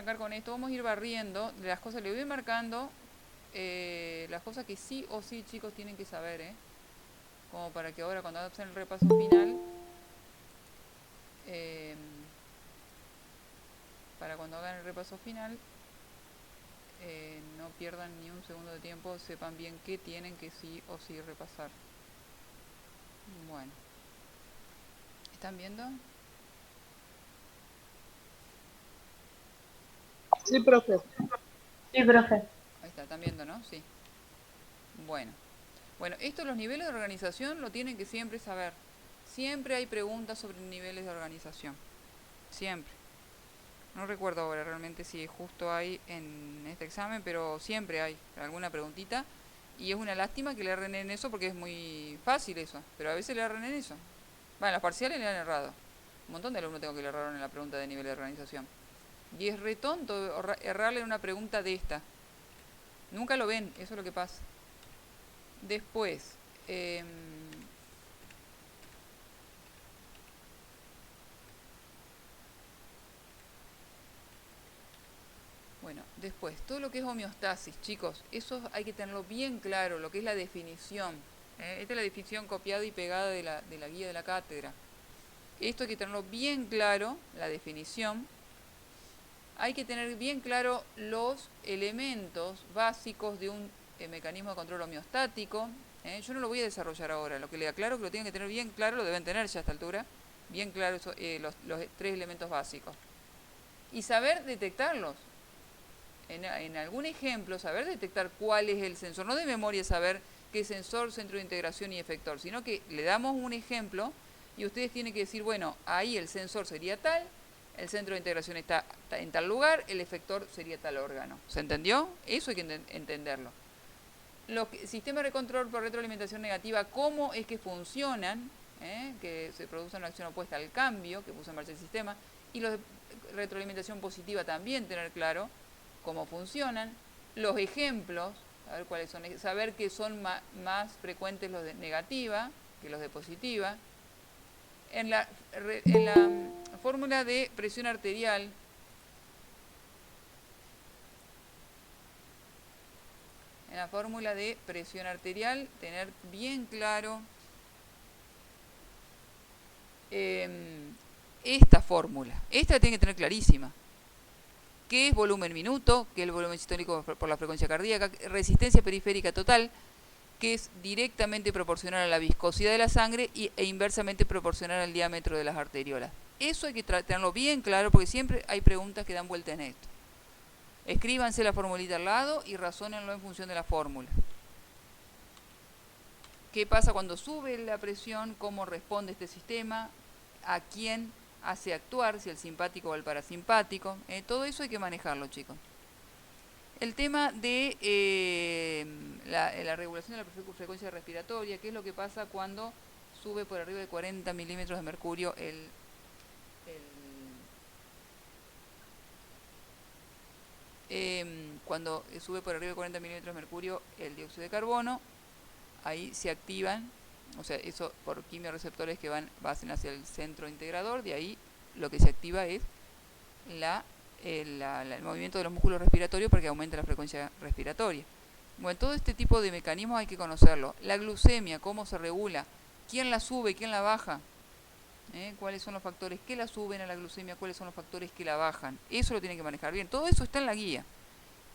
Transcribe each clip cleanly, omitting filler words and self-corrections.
arrancar con esto, vamos a ir barriendo de las cosas, le voy marcando las cosas que sí o sí, chicos, tienen que saber, como para que ahora cuando hacen el repaso final, eh, para cuando hagan el repaso final, no pierdan ni un segundo de tiempo, sepan bien qué tienen que sí o sí repasar. Bueno, ¿están viendo? Sí, profe. Sí, profe. Ahí está, ¿están viendo, no? Sí. Bueno. Bueno, esto los niveles de organización lo tienen que siempre saber. Siempre hay preguntas sobre niveles de organización. Siempre. No recuerdo ahora realmente si justo hay en este examen, pero siempre hay alguna preguntita. Y es una lástima que le erren en eso porque es muy fácil eso. Pero a veces le erren en eso. Bueno, en las parciales le han errado. Un montón de alumnos tengo que le erraron en la pregunta de nivel de organización. Y es re tonto errarle en una pregunta de esta. Nunca lo ven, eso es lo que pasa. Después, bueno, después, todo lo que es homeostasis, chicos, eso hay que tenerlo bien claro, lo que es la definición. Esta es la definición copiada y pegada de la guía de la cátedra. Esto hay que tenerlo bien claro, la definición. Hay que tener bien claro los elementos básicos de un mecanismo de control homeostático. Yo no lo voy a desarrollar ahora, lo que le aclaro que lo tienen que tener bien claro, lo deben tener ya a esta altura, bien claro los tres elementos básicos. Y saber detectarlos. En algún ejemplo, saber detectar cuál es el sensor, no de memoria saber qué sensor, centro de integración y efector, sino que le damos un ejemplo y ustedes tienen que decir, bueno, ahí el sensor sería tal, el centro de integración está en tal lugar, el efector sería tal órgano. ¿Se entendió? Eso hay que entenderlo. Los sistemas de control por retroalimentación negativa, ¿cómo es que funcionan? Que se produce una acción opuesta al cambio que puso en marcha el sistema. Y los de retroalimentación positiva también tener claro cómo funcionan. Los ejemplos, saber cuáles son, saber que son más frecuentes los de negativa que los de positiva. En la fórmula de presión arterial, tener bien claro esta fórmula. Esta la tienen que tener clarísima. ¿Qué es volumen minuto? ¿Qué es el volumen sistólico por la frecuencia cardíaca? Resistencia periférica total, que es directamente proporcional a la viscosidad de la sangre e inversamente proporcional al diámetro de las arteriolas. Eso hay que tenerlo bien claro porque siempre hay preguntas que dan vuelta en esto. Escríbanse la formulita al lado y razónenlo en función de la fórmula. ¿Qué pasa cuando sube la presión? ¿Cómo responde este sistema? ¿A quién hace actuar? Si el simpático o el parasimpático. Todo eso hay que manejarlo, chicos. El tema de la regulación de la frecuencia respiratoria, ¿qué es lo que pasa cuando sube por arriba de 40 milímetros de mercurio cuando sube por arriba de 40 milímetros de mercurio el dióxido de carbono? Ahí se activan, o sea, eso por quimioreceptores que van hacia el centro integrador, de ahí lo que se activa es el movimiento de los músculos respiratorios para que aumente la frecuencia respiratoria. Bueno, todo este tipo de mecanismos hay que conocerlo. La glucemia, cómo se regula, quién la sube, quién la baja, cuáles son los factores que la suben a la glucemia, cuáles son los factores que la bajan. Eso lo tienen que manejar bien. Todo eso está en la guía.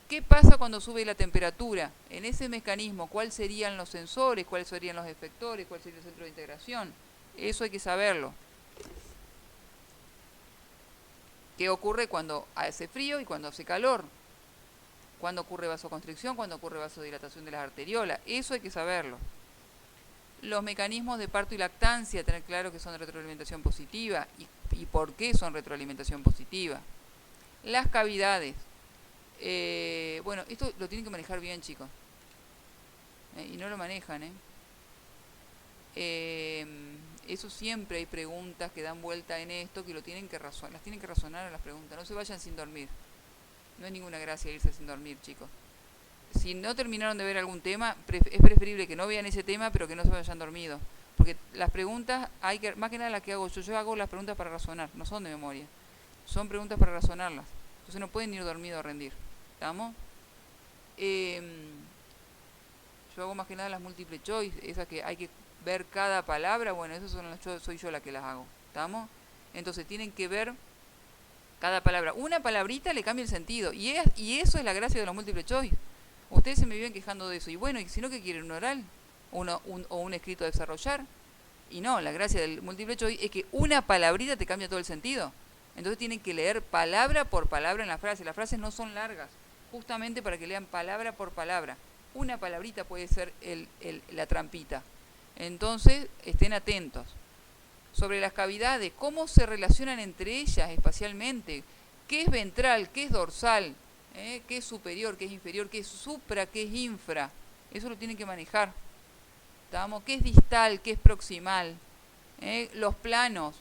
¿Qué pasa cuando sube la temperatura? En ese mecanismo, ¿cuáles serían los sensores? ¿Cuáles serían los efectores? ¿Cuál sería el centro de integración? Eso hay que saberlo. ¿Qué ocurre cuando hace frío y cuando hace calor? ¿Cuándo ocurre vasoconstricción? ¿Cuándo ocurre vasodilatación de las arteriolas? Eso hay que saberlo. Los mecanismos de parto y lactancia, tener claro que son de retroalimentación positiva y por qué son retroalimentación positiva. Las cavidades. Bueno, esto lo tienen que manejar bien, chicos. Y no lo manejan, eso siempre hay preguntas que dan vuelta en esto que lo tienen que razonar, las tienen que razonar a las preguntas. No se vayan sin dormir. No hay ninguna gracia irse sin dormir, chicos. Si no terminaron de ver algún tema, es preferible que no vean ese tema, pero que no se vayan dormidos. Porque las preguntas, hay que, más que nada las que hago yo hago las preguntas para razonar, no son de memoria. Son preguntas para razonarlas. Entonces no pueden ir dormidos a rendir. ¿Estamos? Yo hago más que nada las múltiple choice, esas que hay que ver cada palabra. Bueno, esas son soy yo la que las hago. ¿Estamos? Entonces tienen que ver cada palabra. Una palabrita le cambia el sentido. Y eso es la gracia de los múltiple choice. Ustedes se me viven quejando de eso. Y bueno, ¿y si no, qué quieren? ¿Un oral? ¿O un escrito a desarrollar? Y no, la gracia del múltiple choice es que una palabrita te cambia todo el sentido. Entonces tienen que leer palabra por palabra en la frase. Las frases no son largas, justamente para que lean palabra por palabra. Una palabrita puede ser la trampita. Entonces, estén atentos. Sobre las cavidades, cómo se relacionan entre ellas espacialmente, qué es ventral, qué es dorsal, qué es superior, qué es inferior, qué es supra, qué es infra. Eso lo tienen que manejar. ¿Estamos? ¿Qué es distal, qué es proximal? Los planos,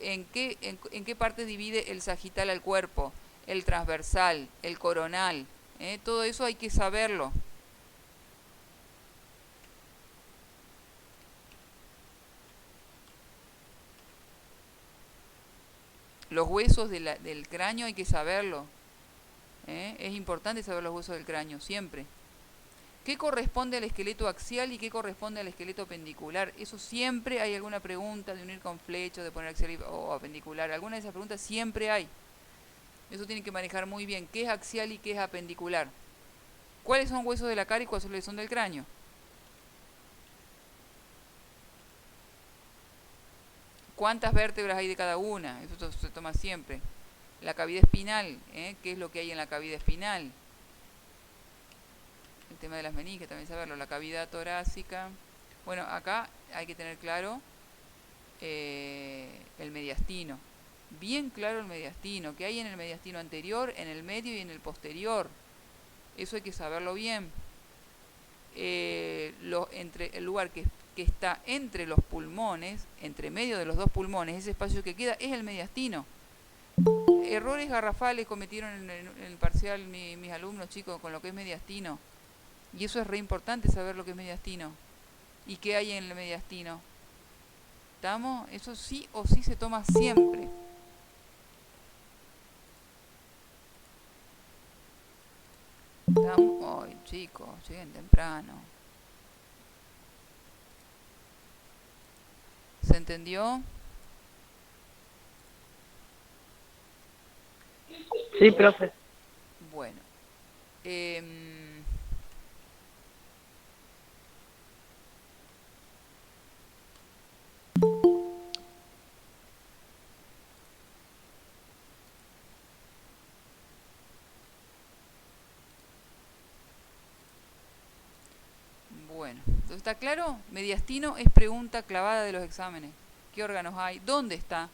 en qué parte divide el sagital al cuerpo, el transversal, el coronal. Todo eso hay que saberlo. Los huesos del cráneo hay que saberlo. Es importante saber los huesos del cráneo, siempre. ¿Qué corresponde al esqueleto axial y qué corresponde al esqueleto pendicular? Eso siempre hay alguna pregunta de unir con flechas, de poner axial o apendicular. Alguna de esas preguntas siempre hay. Eso tienen que manejar muy bien. ¿Qué es axial y qué es apendicular? ¿Cuáles son huesos de la cara y cuáles son del cráneo? ¿Cuántas vértebras hay de cada una? Eso se toma siempre. La cavidad espinal, ¿qué es lo que hay en la cavidad espinal? El tema de las meninges también saberlo. La cavidad torácica. Bueno, acá hay que tener claro el mediastino. Bien claro el mediastino. ¿Qué hay en el mediastino anterior, en el medio y en el posterior? Eso hay que saberlo bien. Entre el lugar que está entre los pulmones, entre medio de los dos pulmones, ese espacio que queda es el mediastino. Errores garrafales cometieron en el parcial mis alumnos, chicos, con lo que es mediastino. Y eso es re importante saber lo que es mediastino. ¿Y qué hay en el mediastino? ¿Estamos? Eso sí o sí se toma siempre. ¿Estamos? Ay, chicos, lleguen temprano. ¿Se entendió? Sí, profe. Bueno. Bueno, entonces, ¿está claro? Mediastino es pregunta clavada de los exámenes. ¿Qué órganos hay? ¿Dónde está?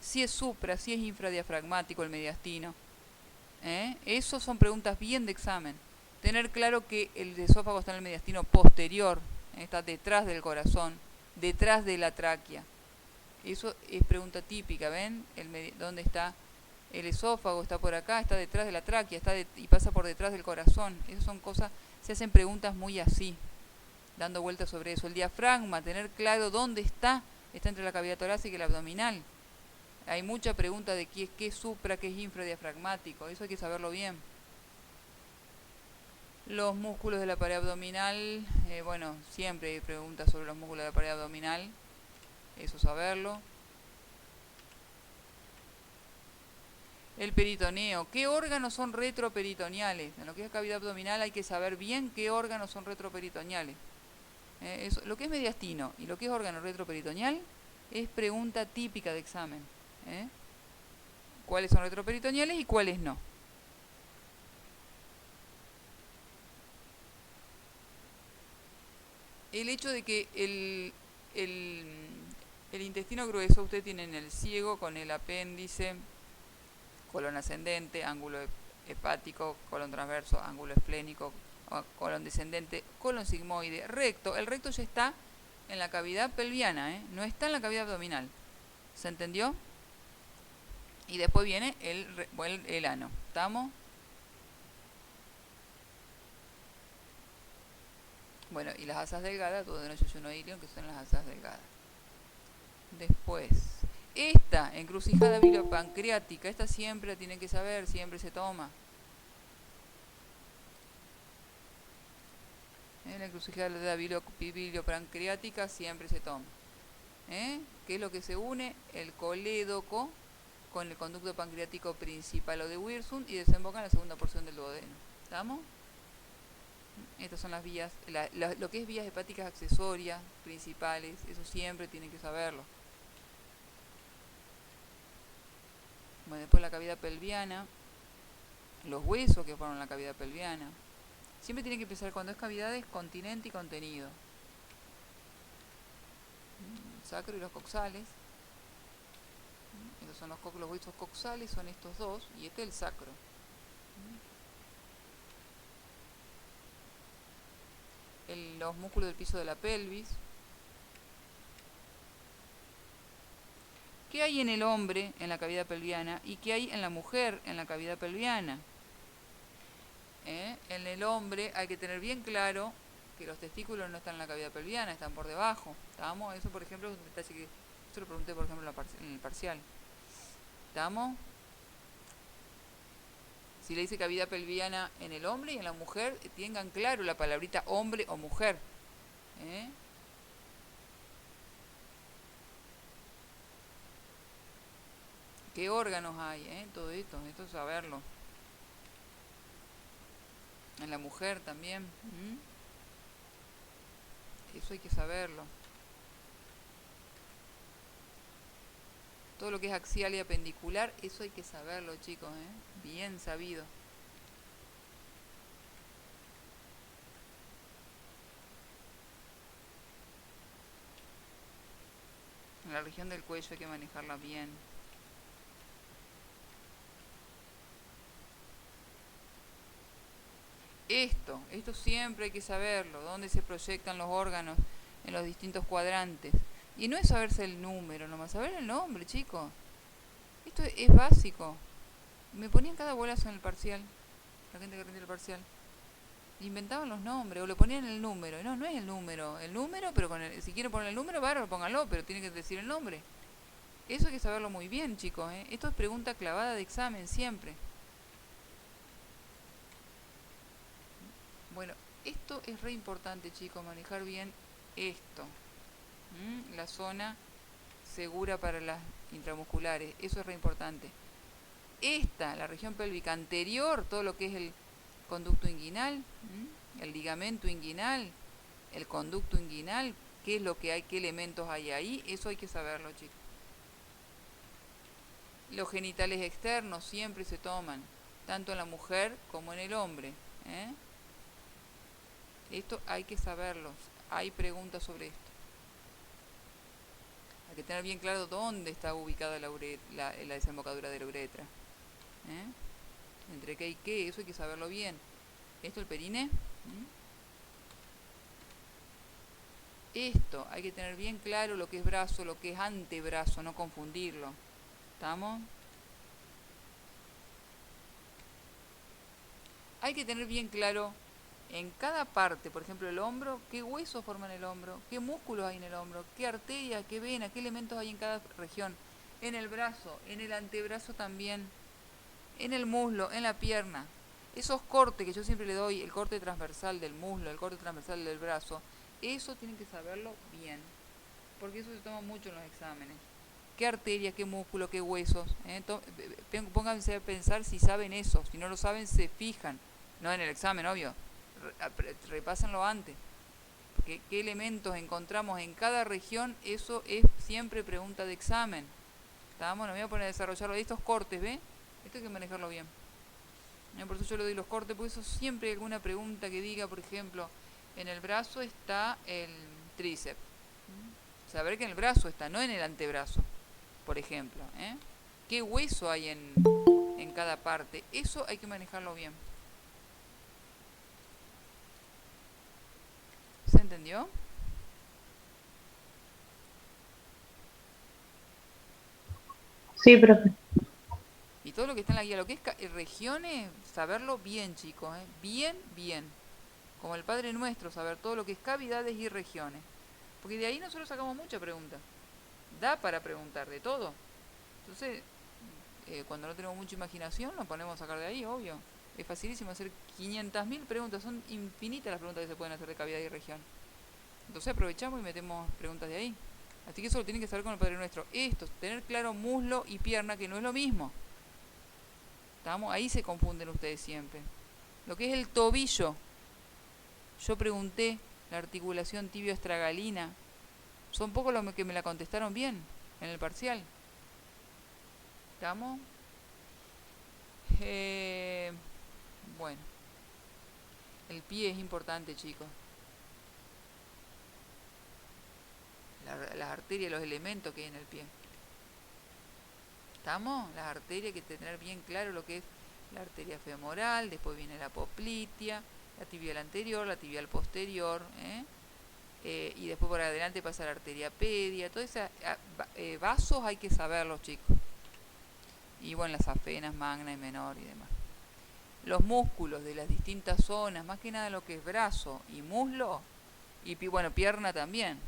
Si es supra, si es infradiafragmático el mediastino. Esos son preguntas bien de examen. Tener claro que el esófago está en el mediastino posterior, está detrás del corazón, detrás de la tráquea. Eso es pregunta típica, ¿ven? ¿Dónde está? El esófago está por acá, está detrás de la tráquea, y pasa por detrás del corazón. Esas son cosas, se hacen preguntas muy así, dando vueltas sobre eso. El diafragma, tener claro dónde está entre la cavidad torácica y el abdominal. Hay mucha pregunta de qué es supra, qué es infradiafragmático, eso hay que saberlo bien. Los músculos de la pared abdominal, bueno, siempre hay preguntas sobre los músculos de la pared abdominal, eso saberlo. El peritoneo, ¿qué órganos son retroperitoneales? En lo que es cavidad abdominal hay que saber bien qué órganos son retroperitoneales. Lo que es mediastino y lo que es órgano retroperitoneal es pregunta típica de examen. ¿Cuáles son retroperitoneales y cuáles no? El hecho de que el intestino grueso, usted tiene en el ciego con el apéndice, colon ascendente, ángulo hepático, colon transverso, ángulo esplénico, colon descendente, colon sigmoide, recto. El recto ya está en la cavidad pelviana, no está en la cavidad abdominal. ¿Se entendió? Y después viene el ano. ¿Estamos? Bueno, y las asas delgadas, duodeno, yeyuno, ilion, que son las asas delgadas. Después, Esta encrucijada biliopancreática, esta siempre la tienen que saber, siempre se toma. La encrucijada biliopancreática siempre se toma. ¿Qué es lo que se une? El colédoco con el conducto pancreático principal o de Wirsung y desemboca en la segunda porción del duodeno. ¿Estamos? Estas son las vías, lo que es vías hepáticas accesorias, principales, eso siempre tienen que saberlo. Bueno, después la cavidad pelviana, los huesos que forman la cavidad pelviana. Siempre tienen que pensar cuando es cavidades, continente y contenido. El sacro y los coxales. Estos son los huesos coxales, son estos dos, y este es el sacro. Los músculos del piso de la pelvis. ¿Qué hay en el hombre en la cavidad pelviana y qué hay en la mujer en la cavidad pelviana? En el hombre hay que tener bien claro que los testículos no están en la cavidad pelviana, están por debajo. ¿Estamos? Eso, por ejemplo, es un detalle que yo lo pregunté, por ejemplo, en el parcial. ¿Estamos? Si le dice cavidad pelviana en el hombre y en la mujer, tengan claro la palabrita hombre o mujer. ¿Qué órganos hay? Todo esto es saberlo. En la mujer también. Eso hay que saberlo. Todo lo que es axial y apendicular, eso hay que saberlo, chicos. Bien sabido. En la región del cuello hay que manejarla bien. Esto siempre hay que saberlo, dónde se proyectan los órganos en los distintos cuadrantes. Y no es saberse el número, nomás saber el nombre, chicos. Esto es básico. Me ponían cada bolazo en el parcial, la gente que rinde el parcial. Inventaban los nombres o le ponían el número. No es el número. El número, pero si quieren poner el número, bárbaro, pónganlo, pero tiene que decir el nombre. Eso hay que saberlo muy bien, chicos. Esto es pregunta clavada de examen siempre. Bueno, esto es re importante, chicos, manejar bien esto. La zona segura para las intramusculares, eso es re importante. La región pélvica anterior, todo lo que es el conducto inguinal, el ligamento inguinal, el conducto inguinal, qué es lo que hay, qué elementos hay ahí, eso hay que saberlo, chicos. Los genitales externos siempre se toman, tanto en la mujer como en el hombre. Esto hay que saberlo. Hay preguntas sobre esto. Hay que tener bien claro dónde está ubicada la desembocadura de la uretra. Entre qué y qué, eso hay que saberlo bien. Esto el perine. Esto hay que tener bien claro lo que es brazo, lo que es antebrazo, no confundirlo. ¿Estamos? Hay que tener bien claro en cada parte, por ejemplo el hombro, qué huesos forman el hombro, qué músculos hay en el hombro, qué arteria, qué vena, qué elementos hay en cada región. En el brazo, en el antebrazo también, en el muslo, en la pierna. Esos cortes que yo siempre le doy, el corte transversal del muslo, el corte transversal del brazo, eso tienen que saberlo bien, porque eso se toma mucho en los exámenes. ¿Qué arteria, qué músculo, qué huesos? Pónganse a pensar si saben eso, si no lo saben se fijan, no en el examen, obvio. Repásenlo antes. Porque qué elementos encontramos en cada región, eso es siempre pregunta de examen. ¿Estamos? No me voy a poner a desarrollarlo. Estos cortes, ¿ve? Esto hay que manejarlo bien. Por eso yo le doy los cortes, porque eso siempre hay alguna pregunta que diga, por ejemplo, en el brazo está el tríceps. Saber que en el brazo está, no en el antebrazo, por ejemplo. ¿Qué hueso hay en cada parte? Eso hay que manejarlo bien. ¿Se entendió? Sí, profe. Y todo lo que está en la guía, lo que es regiones, saberlo bien, chicos, bien, bien. Como el Padre Nuestro, saber todo lo que es cavidades y regiones. Porque de ahí nosotros sacamos muchas preguntas. da para preguntar de todo. Entonces, cuando no tenemos mucha imaginación, nos ponemos a sacar de ahí, obvio. Es facilísimo hacer 500.000 preguntas, son infinitas las preguntas que se pueden hacer de cavidad y región. Entonces aprovechamos y metemos preguntas de ahí. Así que eso lo tienen que saber con el Padre Nuestro. Esto, tener claro muslo y pierna, que no es lo mismo. ¿Estamos? Ahí se confunden ustedes siempre. Lo que es el tobillo, yo pregunté la articulación tibio-estragalina. Son pocos los que me la contestaron bien en el parcial. ¿Estamos? Bueno, el pie es importante, chicos. Las arterias, los elementos que hay en el pie. ¿Estamos? Las arterias hay que tener bien claro lo que es la arteria femoral, después viene la poplitea, la tibial anterior, la tibial posterior, y después por adelante pasa la arteria pedia. Todos esos vasos hay que saberlos, chicos. Y bueno, las afenas, magna y menor y demás. Los músculos de las distintas zonas, más que nada lo que es brazo y muslo, y bueno, pierna también,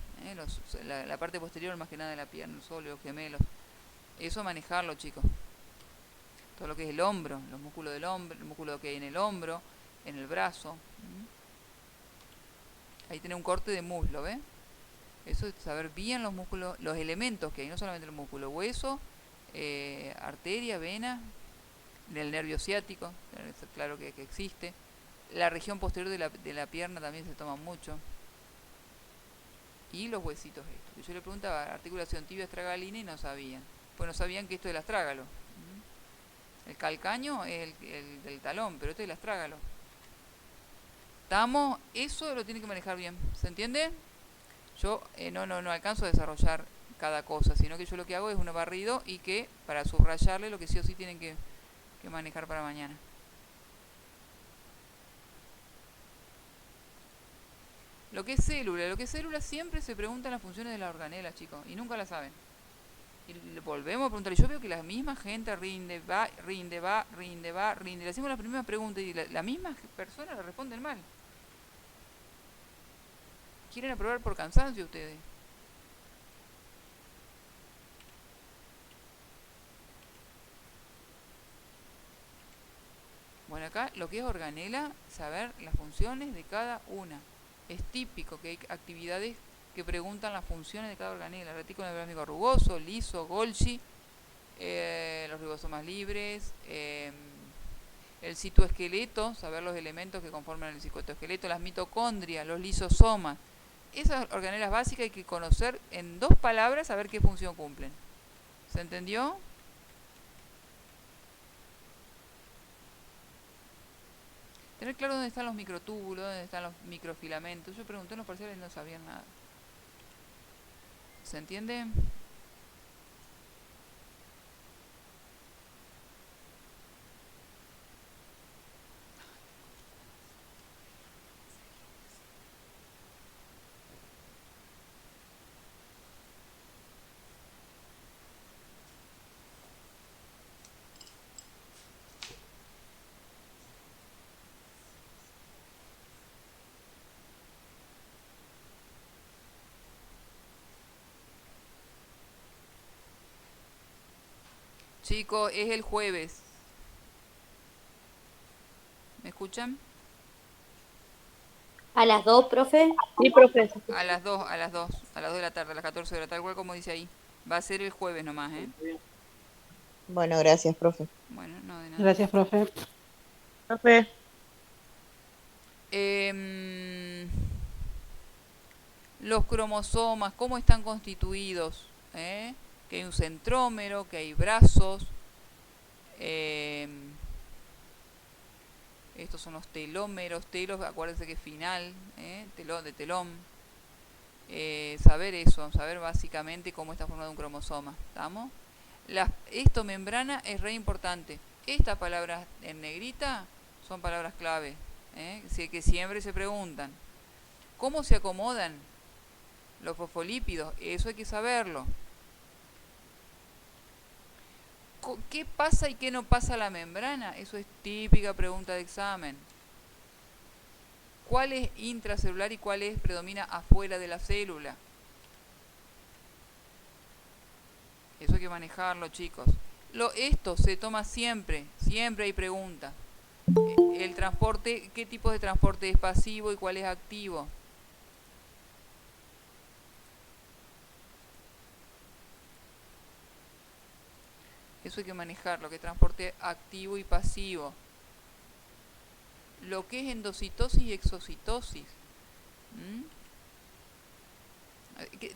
la parte posterior más que nada de la pierna, los óleos, gemelos. Eso manejarlo, chicos. Todo lo que es el hombro, los músculos del hombro, el músculo que hay en el hombro, en el brazo. Ahí tiene un corte de muslo, ¿ves? Eso es saber bien los músculos, los elementos que hay, no solamente el músculo, hueso, arteria, vena, el nervio ciático, claro que existe. La región posterior de la pierna también se toma mucho. Y los huesitos estos. Yo le preguntaba articulación tibio-estragalina y no sabían. Pues no sabían que esto es el astrágalo. El calcaño es el del talón, pero este es el astrágalo. ¿Estamos? Eso lo tienen que manejar bien. ¿Se entiende? Yo no alcanzo a desarrollar cada cosa, sino que yo lo que hago es un barrido y que para subrayarle lo que sí o sí tienen que manejar para mañana. Lo que es célula siempre se preguntan las funciones de las organelas, chicos, y nunca las saben. Y volvemos a preguntar, y yo veo que la misma gente rinde. Le hacemos las primeras preguntas y la misma persona le responden mal. Quieren aprobar por cansancio ustedes. Bueno, acá lo que es organela, saber las funciones de cada una. Es típico que hay actividades que preguntan las funciones de cada organela. Retículo endoplasmático rugoso, liso, Golgi, los ribosomas libres, el citoesqueleto, saber los elementos que conforman el citoesqueleto, las mitocondrias, los lisosomas. Esas organelas básicas hay que conocer en 2 palabras, a ver qué función cumplen. ¿Se entendió? Tener claro dónde están los microtúbulos, dónde están los microfilamentos. Yo pregunté en los parciales y no sabían nada. ¿Se entiende? Chicos, es el jueves. ¿Me escuchan? ¿A las 2, profe? Sí, profe. A las 2 de la tarde, a las 14 de la tarde, igual como dice ahí. Va a ser el jueves nomás, ¿eh? Bueno, gracias, profe. Bueno, no de nada. Gracias, profe. Profe. Los cromosomas, ¿cómo están constituidos? Que hay un centrómero, que hay brazos. Estos son los telómeros, acuérdense que es final, telón de telón. Saber eso, saber básicamente cómo está formado un cromosoma. ¿Estamos? Esto membrana es re importante. Estas palabras en negrita son palabras clave, que siempre se preguntan. ¿Cómo se acomodan los fosfolípidos? Eso hay que saberlo. ¿Qué pasa y qué no pasa a la membrana? Eso es típica pregunta de examen. ¿Cuál es intracelular y cuál es predomina afuera de la célula? Eso hay que manejarlo, chicos. Esto se toma siempre, siempre hay preguntas. El transporte, ¿qué tipo de transporte es pasivo y cuál es activo? Eso hay que manejarlo, que es transporte activo y pasivo. Lo que es endocitosis y exocitosis.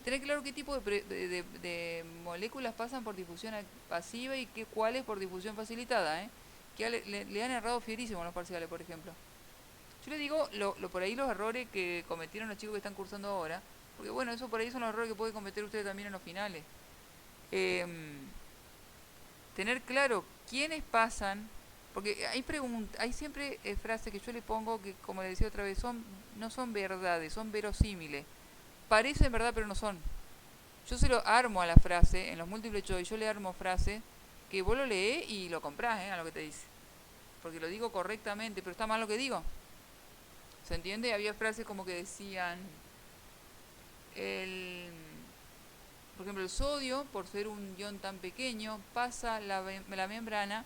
Tener claro qué tipo de moléculas pasan por difusión pasiva y cuáles por difusión facilitada. Que le han errado fierísimo a los parciales, por ejemplo. Yo le digo por ahí los errores que cometieron los chicos que están cursando ahora, porque bueno, eso por ahí son los errores que pueden cometer ustedes también en los finales. Tener claro quiénes pasan, porque hay siempre frases que yo le pongo que, como le decía otra vez, no son verdades, son verosímiles. Parecen verdad, pero no son. Yo se lo armo a la frase, en los múltiples choice, yo le armo frases que vos lo lees y lo comprás, a lo que te dice. Porque lo digo correctamente, pero está mal lo que digo. ¿Se entiende? Había frases como que decían, por ejemplo, el sodio, por ser un ion tan pequeño, pasa la membrana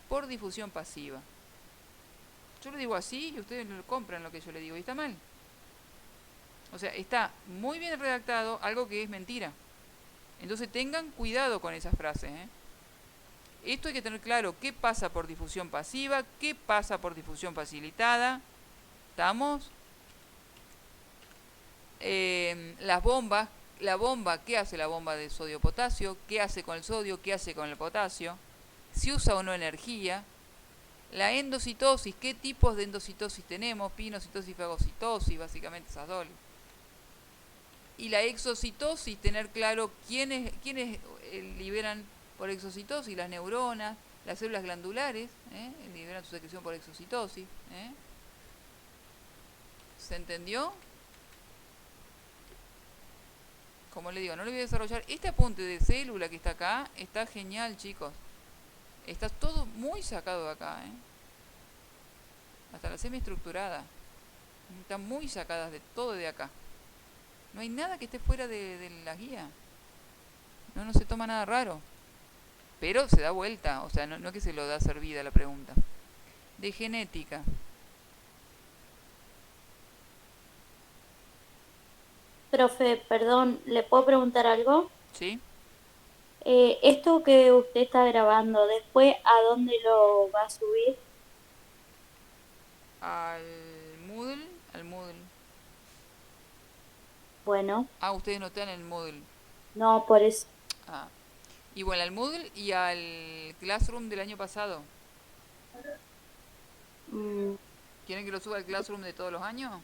por difusión pasiva. Yo lo digo así y ustedes lo compran lo que yo le digo y está mal. O sea, está muy bien redactado algo que es mentira. Entonces tengan cuidado con esas frases. Esto hay que tener claro qué pasa por difusión pasiva, qué pasa por difusión facilitada. ¿Estamos? Las bombas, la bomba, ¿qué hace la bomba de sodio-potasio? ¿Qué hace con el sodio? ¿Qué hace con el potasio? ¿Si usa o no energía? La endocitosis, ¿qué tipos de endocitosis tenemos? Pinocitosis y fagocitosis, básicamente esas dos. Y la exocitosis, tener claro quiénes liberan por exocitosis, las neuronas, las células glandulares, liberan su secreción por exocitosis. ¿Se entendió? Como le digo, no le voy a desarrollar. Este apunte de célula que está acá está genial, chicos. Está todo muy sacado de acá, hasta la semiestructurada. Están muy sacadas de todo de acá. No hay nada que esté fuera de la guía. No se toma nada raro. Pero se da vuelta, o sea, no es que se lo da servida la pregunta. De genética. Profe, perdón, ¿le puedo preguntar algo? ¿Sí? Esto que usted está grabando, después, ¿a dónde lo va a subir? Al Moodle. Al Moodle. Bueno, Ah, ustedes no están en el Moodle. no, por eso. Ah. Y bueno, al Moodle y al Classroom del año pasado. mm, ¿Quieren que lo suba al Classroom de todos los años?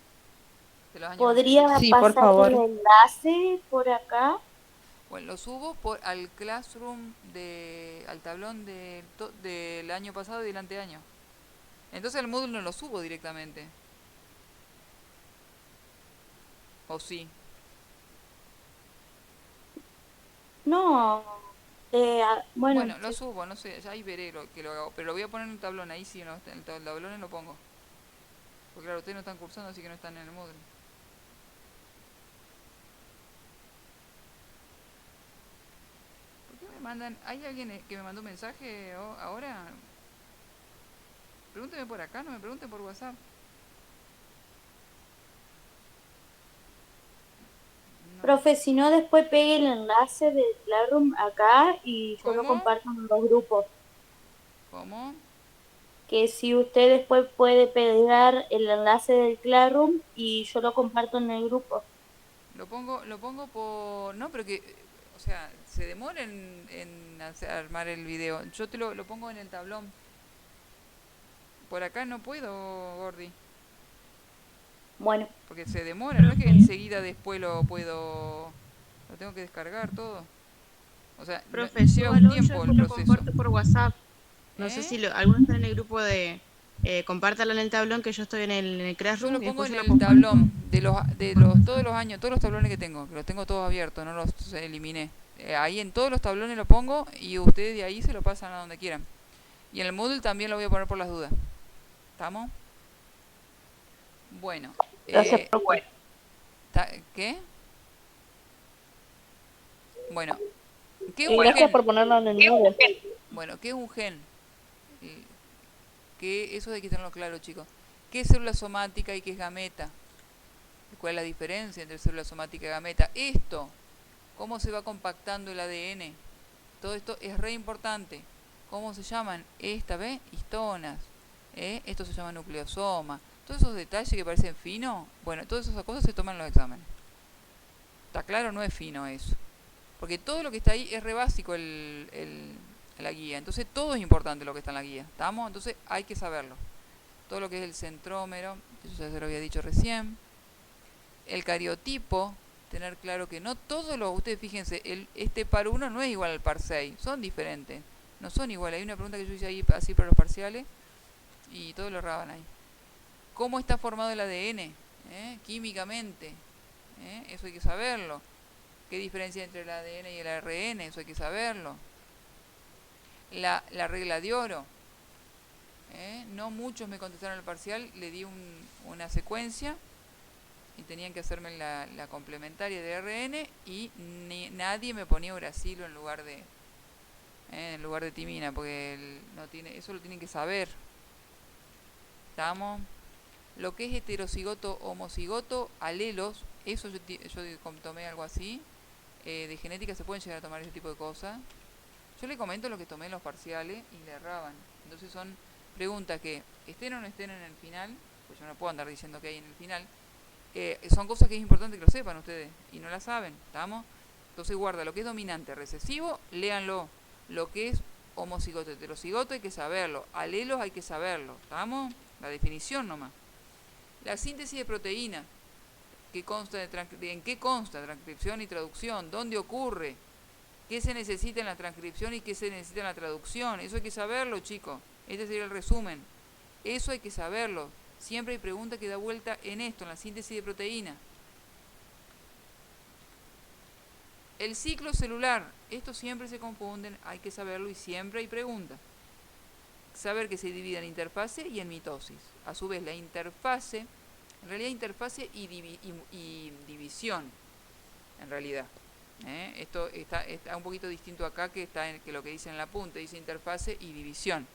De los años ¿Podría anteriores. Sí, por pasar el favor. enlace por acá? Bueno, lo subo al Classroom, al tablón del año pasado y del anteaño. Entonces al Moodle no lo subo directamente. ¿O sí? No, bueno, Bueno, lo subo, no sé, ya ahí veré que lo hago. Pero lo voy a poner en el tablón, ahí sí, en el tablón lo pongo. Porque claro, ustedes no están cursando, así que no están en el Moodle. ¿Por qué me mandan? ¿Hay alguien que me mandó un mensaje ahora? Pregúnteme por acá, no me pregunten por WhatsApp. No. profe, si no, después pegue el enlace del Classroom acá y yo lo ¿Cómo? comparto en los grupos. ¿Cómo? Que si usted después puede pegar el enlace del Classroom y yo lo comparto en el grupo. Lo pongo por... No, pero que... O sea, se demora en armar el video. Yo te lo pongo en el tablón. Por acá no puedo, Gordi. Bueno, Porque se demora, no es que enseguida después lo puedo... Lo tengo que descargar todo. O sea, Profe, lleva un súbalo, yo tiempo el después lo proceso. comparto por WhatsApp. No sé ¿Eh? si alguno está en el grupo de compártalo en el tablón que yo estoy en el Yo Classroom lo y pongo después en yo lo el comparto. tablón todos los años, todos los tablones que los tengo todos abiertos, no los eliminé. Ahí en todos los tablones lo pongo y ustedes de ahí se lo pasan a donde quieran. Y en el Moodle también lo voy a poner por las dudas. ¿Estamos? Bueno. gracias, profe. ¿Qué? Bueno. ¿Qué es Y un gracias gen? por ponerlo en el 9. Bueno, ¿qué es un gen? Eso hay que tenerlo claro, chicos. ¿Qué es célula somática y qué es gameta? ¿Cuál es la diferencia entre célula somática y gameta? Esto, cómo se va compactando el ADN. Todo esto es re importante. ¿Cómo se llaman? Esta, ¿ves? Histonas. Esto se llama nucleosoma. Todos esos detalles que parecen finos, bueno, todas esas cosas se toman en los exámenes. ¿Está claro? No es fino eso. Porque todo lo que está ahí es re básico la guía. Entonces todo es importante lo que está en la guía. ¿Estamos? Entonces hay que saberlo. Todo lo que es el centrómero, eso ya se lo había dicho recién. El cariotipo, tener claro que no todos los, ustedes fíjense, este par 1 no es igual al par 6, son diferentes, no son iguales. Hay una pregunta que yo hice ahí así para los parciales y todos lo erraban ahí. ¿Cómo está formado el ADN? Químicamente, eso hay que saberlo. ¿Qué diferencia entre el ADN y el ARN? Eso hay que saberlo. La regla de oro. No muchos me contestaron el parcial, le di una secuencia y tenían que hacerme la complementaria de ARN y nadie me ponía uracilo en lugar de timina, porque eso lo tienen que saber. ¿Estamos? Lo que es heterocigoto, homocigoto, alelos, eso yo tomé algo así. De genética se pueden llegar a tomar ese tipo de cosas. Yo le comento lo que tomé en los parciales y le erraban. Entonces son preguntas que estén o no estén en el final, pues yo no puedo andar diciendo que hay en el final. Son cosas que es importante que lo sepan ustedes y no las saben, ¿estamos? Entonces guarda lo que es dominante recesivo, léanlo. Lo que es homocigoto, heterocigoto hay que saberlo. Alelos hay que saberlo, ¿estamos? La definición nomás. La síntesis de proteína, ¿en qué consta? Transcripción y traducción, ¿dónde ocurre? ¿Qué se necesita en la transcripción y qué se necesita en la traducción? Eso hay que saberlo, chicos. Este sería el resumen. Eso hay que saberlo. Siempre hay preguntas que da vuelta en esto, en la síntesis de proteína. El ciclo celular. Esto siempre se confunden, hay que saberlo y siempre hay preguntas. Saber que se divide en interfase y en mitosis. A su vez, la interfase, en realidad interfase y división, en realidad. Esto está un poquito distinto acá que lo que dice en la punta, dice interfase y división.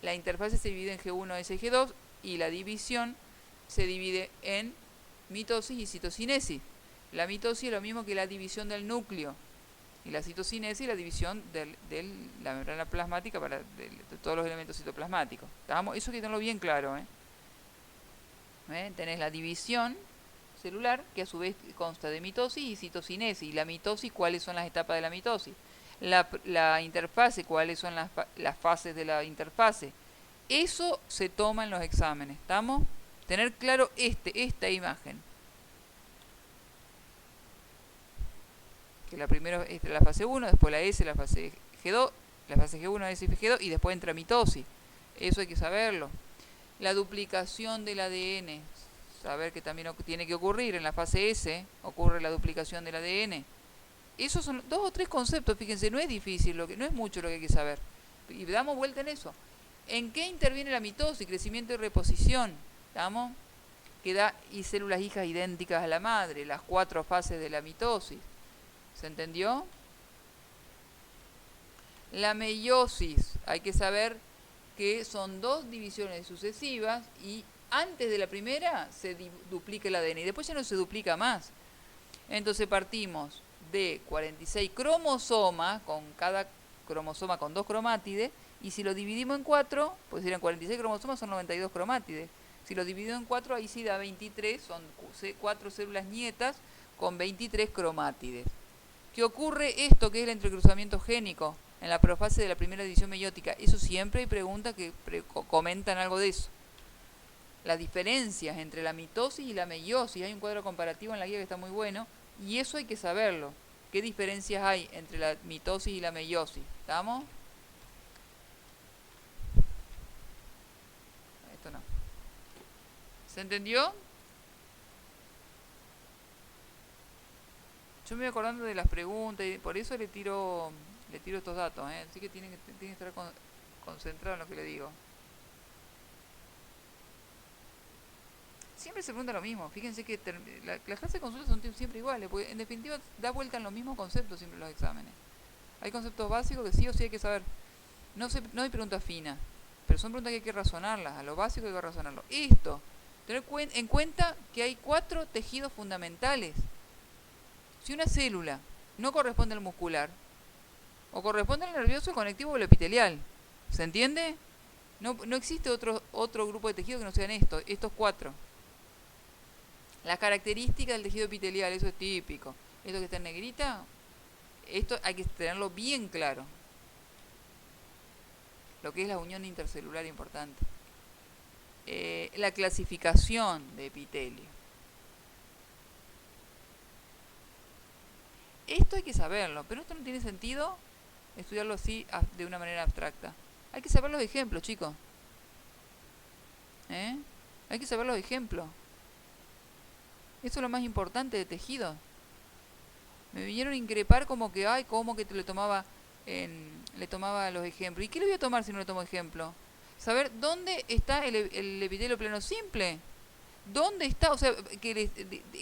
La interfase se divide en G1, S y G2 y la división se divide en mitosis y citocinesis. La mitosis es lo mismo que la división del núcleo y la citocinesis es la división de la membrana plasmática de todos los elementos citoplasmáticos. Eso hay que tenerlo bien claro. Tenés la división celular, que a su vez consta de mitosis y citocinesis. Y la mitosis, ¿cuáles son las etapas de la mitosis? La interfase, ¿cuáles son las fases de la interfase? Eso se toma en los exámenes, ¿estamos? Tener claro esta imagen. Que la primera es la fase 1, después la S, la fase G2, la fase G1, S y G2, y después entra mitosis. Eso hay que saberlo. La duplicación del ADN, saber que también tiene que ocurrir en la fase S, ocurre la duplicación del ADN. Esos son 2 o 3 conceptos, fíjense, no es difícil, no es mucho lo que hay que saber. Y damos vuelta en eso. ¿En qué interviene la mitosis, crecimiento y reposición? ¿Estamos? Que da células hijas idénticas a la madre, las 4 fases de la mitosis. ¿Se entendió? La meiosis, hay que saber que son 2 divisiones sucesivas y antes de la primera se duplica el ADN y después ya no se duplica más. Entonces partimos de 46 cromosomas, con cada cromosoma con 2 cromátides, y si lo dividimos en 4, pues serían 46 cromosomas, son 92 cromátides. Si lo dividimos en 4, ahí sí da 23, son 4 células nietas con 23 cromátides. ¿Qué ocurre esto que es el entrecruzamiento génico en la profase de la primera división meiótica? Eso siempre hay preguntas que comentan algo de eso. Las diferencias entre la mitosis y la meiosis, hay un cuadro comparativo en la guía que está muy bueno, y eso hay que saberlo. ¿Qué diferencias hay entre la mitosis y la meiosis? ¿Estamos? Esto no. ¿Se entendió? Yo me voy acordando de las preguntas y por eso le tiro estos datos, así que tienen que estar concentrados en lo que le digo. Siempre se pregunta lo mismo, fíjense que las clases de consulta son siempre iguales, porque en definitiva da vuelta en los mismos conceptos siempre los exámenes. Hay conceptos básicos que sí o sí hay que saber. No hay preguntas finas, pero son preguntas que hay que razonarlas. A lo básico hay que razonarlo. Esto, tener en cuenta que hay 4 tejidos fundamentales. Si una célula no corresponde al muscular, o corresponde al nervioso, el conectivo o el epitelial, ¿se entiende? No existe otro grupo de tejidos que no sean estos 4. Las características del tejido epitelial, eso es típico. Esto que está en negrita, esto hay que tenerlo bien claro. Lo que es la unión intercelular importante. La clasificación de epitelio. Esto hay que saberlo, pero esto no tiene sentido estudiarlo así de una manera abstracta. Hay que saber los ejemplos, chicos. Hay que saber los ejemplos. Eso es lo más importante de tejido. Me vinieron a increpar como que, como que le tomaba los ejemplos. ¿Y qué le voy a tomar si no le tomo ejemplo? Saber dónde está el epitelio plano simple. ¿Dónde está? O sea, que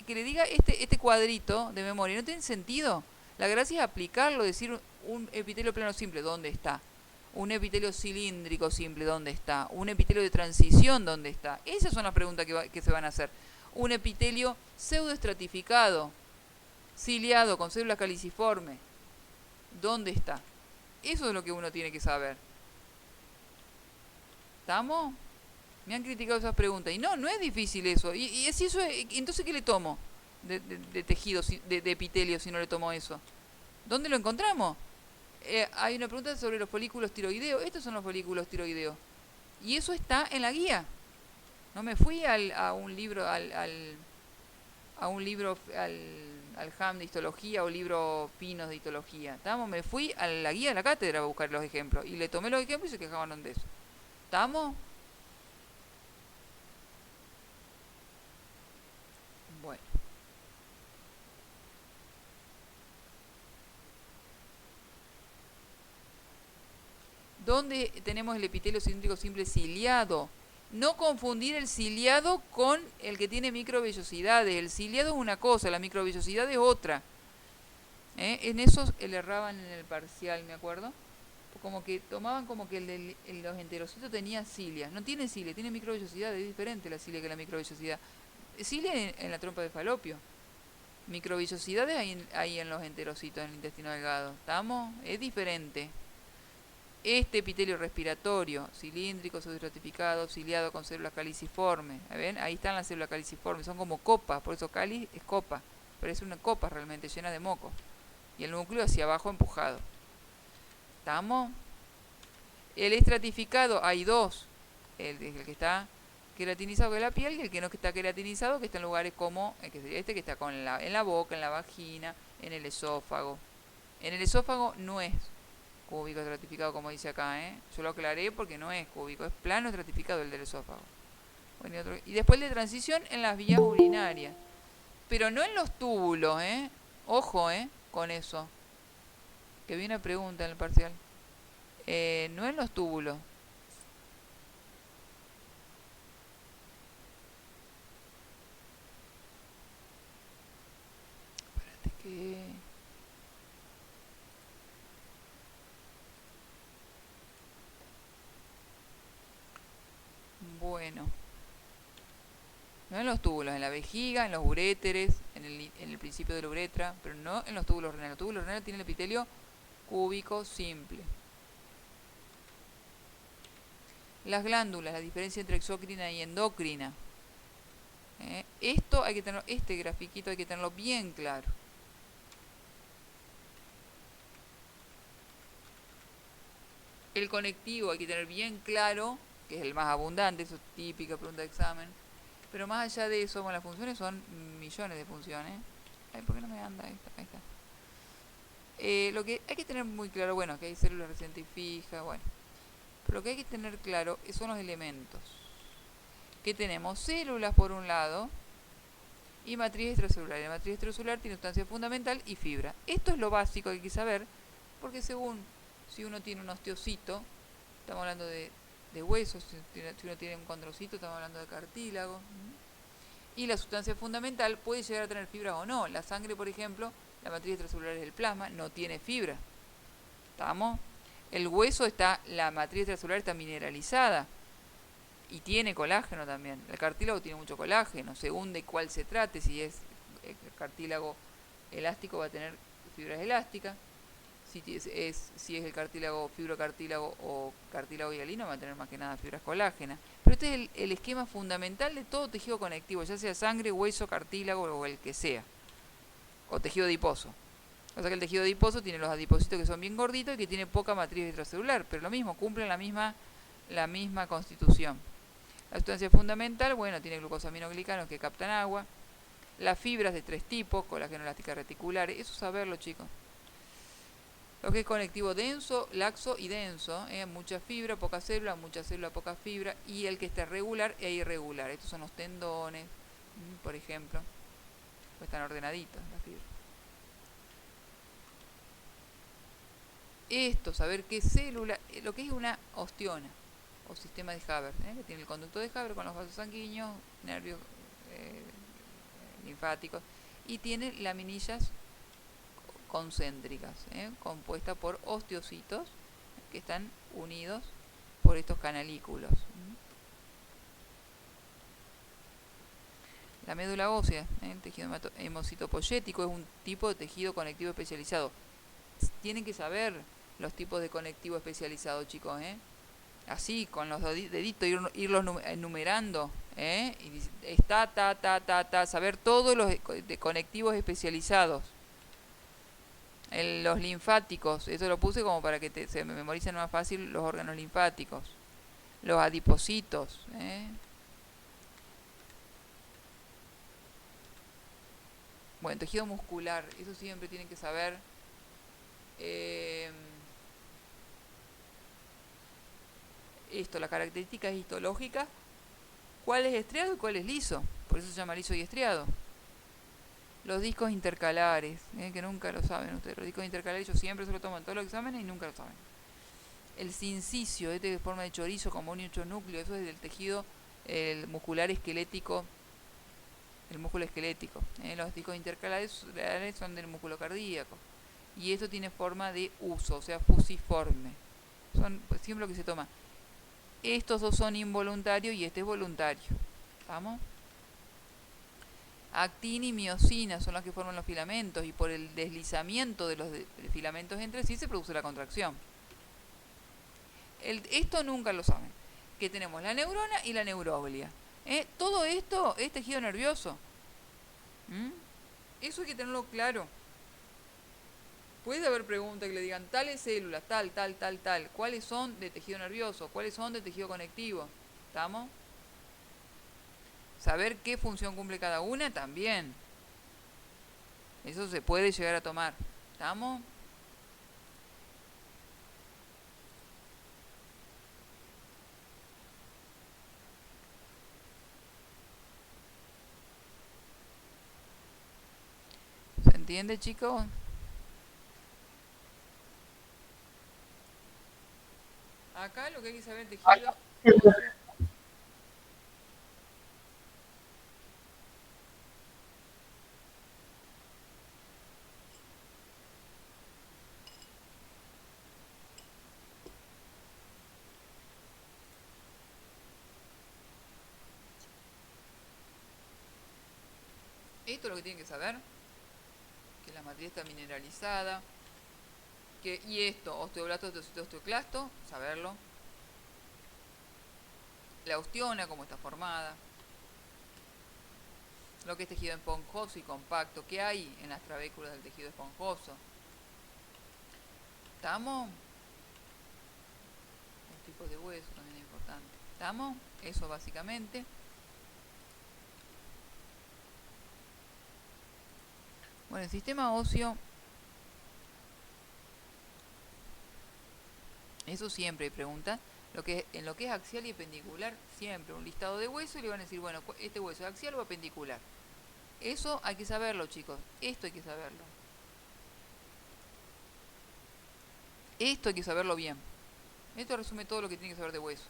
le diga este cuadrito de memoria. No tiene sentido. La gracia es aplicarlo, decir un epitelio plano simple, ¿dónde está? Un epitelio cilíndrico simple, ¿dónde está? Un epitelio de transición, ¿dónde está? Esas son las preguntas que se van a hacer. Un epitelio pseudoestratificado, ciliado, con células caliciformes, ¿dónde está? Eso es lo que uno tiene que saber. ¿Estamos? Me han criticado esas preguntas. Y no es difícil eso. Y si eso, entonces, ¿qué le tomo de tejido, de epitelio, si no le tomo eso? ¿Dónde lo encontramos? Hay una pregunta sobre los folículos tiroideos. Estos son los folículos tiroideos. Y eso está en la guía. No me fui a un libro, al HAM de histología o libro Pinos de histología. Me fui a la guía de la cátedra a buscar los ejemplos. Y le tomé los ejemplos y se quejaban de eso. ¿Estamos? Bueno. ¿Dónde tenemos el epitelio cilíndrico simple ciliado? No confundir el ciliado con el que tiene microvellosidades. El ciliado es una cosa, la microvellosidad es otra. En eso le erraban en el parcial, me acuerdo. Como que tomaban como que los enterocitos tenía cilia. No tiene cilia, tiene microvellosidad. Es diferente la cilia que la microvellosidad. Cilia en la trompa de Falopio. Microvellosidades hay en los enterocitos, en el intestino delgado. ¿Estamos? Es diferente. Este epitelio respiratorio, cilíndrico, pseudoestratificado, ciliado con células caliciformes. ¿Ven? Ahí están las células caliciformes, son como copas, por eso cáliz es copa. Parece una copa realmente llena de moco. Y el núcleo hacia abajo empujado. ¿Estamos? El estratificado, hay 2. El que está queratinizado, que es la piel, y el que no está queratinizado, que está en lugares como, que sería que está en la boca, en la vagina, en el esófago. En el esófago no es cúbico estratificado como dice acá, Yo lo aclaré porque no es cúbico, es plano estratificado el del esófago. Bueno, y después de transición en las vías urinarias. Pero no en los túbulos, Ojo, con eso. Que vi una pregunta en el parcial. No en los túbulos. Espérate que... Bueno, no en los túbulos, en la vejiga, en los uréteres, en el principio de la uretra, pero no en los túbulos renales. Los túbulos renales tienen el epitelio cúbico simple. Las glándulas, la diferencia entre exócrina y endocrina. Esto hay que tenerlo, este grafiquito hay que tenerlo bien claro. El conectivo hay que tener bien claro, que es el más abundante, eso es típica pregunta de examen. Pero más allá de eso, las funciones son millones de funciones. Ay, ¿por qué no me anda? Ahí está. Lo que hay que tener muy claro, bueno, que hay células recientes y fijas, bueno. Pero lo que hay que tener claro son los elementos. Que tenemos células por un lado y matriz extracelular. La matriz extracelular tiene sustancia fundamental y fibra. Esto es lo básico que hay que saber, porque según si uno tiene un osteocito, estamos hablando de huesos, si uno tiene un condrocito, estamos hablando de cartílago. Y la sustancia fundamental puede llegar a tener fibra o no. La sangre, por ejemplo, la matriz extracelular es el plasma, no tiene fibra. ¿Estamos? El hueso está, la matriz extracelular está mineralizada y tiene colágeno también. El cartílago tiene mucho colágeno, según de cuál se trate. Si es cartílago elástico va a tener fibras elásticas. Si es el cartílago, fibrocartílago o cartílago hialino, va a tener más que nada fibras colágenas. Pero este es el esquema fundamental de todo tejido conectivo, ya sea sangre, hueso, cartílago o el que sea. O tejido adiposo. O sea que el tejido adiposo tiene los adipocitos que son bien gorditos y que tiene poca matriz extracelular, pero lo mismo, cumplen la misma constitución. La sustancia fundamental, bueno, tiene glucosaminoglicanos que captan agua. Las fibras de 3 tipos, colágeno, elástica, reticulares, eso saberlo, chicos. Lo que es conectivo denso, laxo y denso, mucha fibra, poca célula, poca fibra, y el que está regular e irregular. Estos son los tendones, por ejemplo, pues están ordenaditos las fibras. Esto, saber qué célula, lo que es una osteona o sistema de Haber, que tiene el conducto de Haber con los vasos sanguíneos, nervios linfáticos, y tiene laminillas concéntricas, compuestas por osteocitos que están unidos por estos canalículos. La médula ósea, el tejido hemocitopoyético, es un tipo de tejido conectivo especializado. Tienen que saber los tipos de conectivo especializado, chicos, así con los deditos irlos enumerando, y saber todos los de conectivos especializados. Los linfáticos, eso lo puse como para que se memoricen más fácil los órganos linfáticos. Los adipocitos, Bueno, tejido muscular, eso siempre tienen que saber. Esto, las características histológicas, cuál es estriado y cuál es liso, por eso se llama liso y estriado. Los discos intercalares, que nunca lo saben ustedes, los discos intercalares ellos siempre se lo toman todos los exámenes y nunca lo saben. El sincicio, de forma de chorizo con mucho núcleo, eso es del tejido muscular esquelético, el músculo esquelético. Los discos intercalares son del músculo cardíaco. Y esto tiene forma de uso, o sea, fusiforme. Son pues, siempre lo que se toma. Estos dos son involuntarios y este es voluntario. ¿Vamos? Actina y miosina son las que forman los filamentos y por el deslizamiento de los filamentos entre sí se produce la contracción. Esto nunca lo saben. Que tenemos la neurona y la neuroglia. Todo esto es tejido nervioso. Eso hay que tenerlo claro. Puede haber preguntas que le digan tales células, tal. ¿Cuáles son de tejido nervioso? ¿Cuáles son de tejido conectivo? ¿Estamos? Saber qué función cumple cada una también. Eso se puede llegar a tomar. ¿Estamos? ¿Se entiende, chicos? Acá lo que hay que saber tejido óseo. Esto es lo que tienen que saber, que la matriz está mineralizada, y esto, osteoblasto, osteocito, osteoclasto, saberlo. La osteona, cómo está formada. Lo que es tejido esponjoso y compacto, qué hay en las trabéculas del tejido esponjoso. ¿Estamos? Los tipos de hueso también es importante. ¿Estamos? Eso básicamente. Bueno, el sistema óseo, eso siempre hay preguntas. En lo que es axial y apendicular, siempre un listado de huesos y le van a decir, bueno, este hueso es axial o apendicular. Eso hay que saberlo, chicos. Esto hay que saberlo. Esto hay que saberlo bien. Esto resume todo lo que tiene que saber de hueso.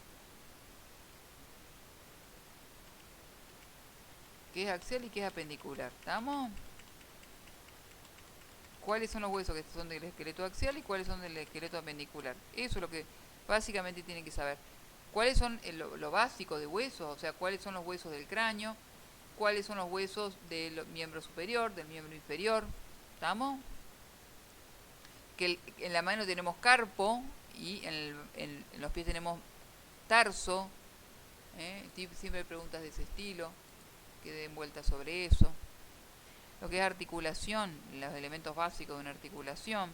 ¿Qué es axial y qué es apendicular? ¿Estamos? cuáles son los huesos que son del esqueleto axial y cuáles son del esqueleto apendicular. Eso es lo que básicamente tienen que saber. ¿Cuáles son lo básico de huesos? O sea, cuáles son los huesos del cráneo, cuáles son los huesos del miembro superior, del miembro inferior. ¿Estamos? Que en la mano tenemos carpo y en los pies tenemos tarso. Siempre hay preguntas de ese estilo que den vueltas sobre eso. Lo que es articulación, los elementos básicos de una articulación.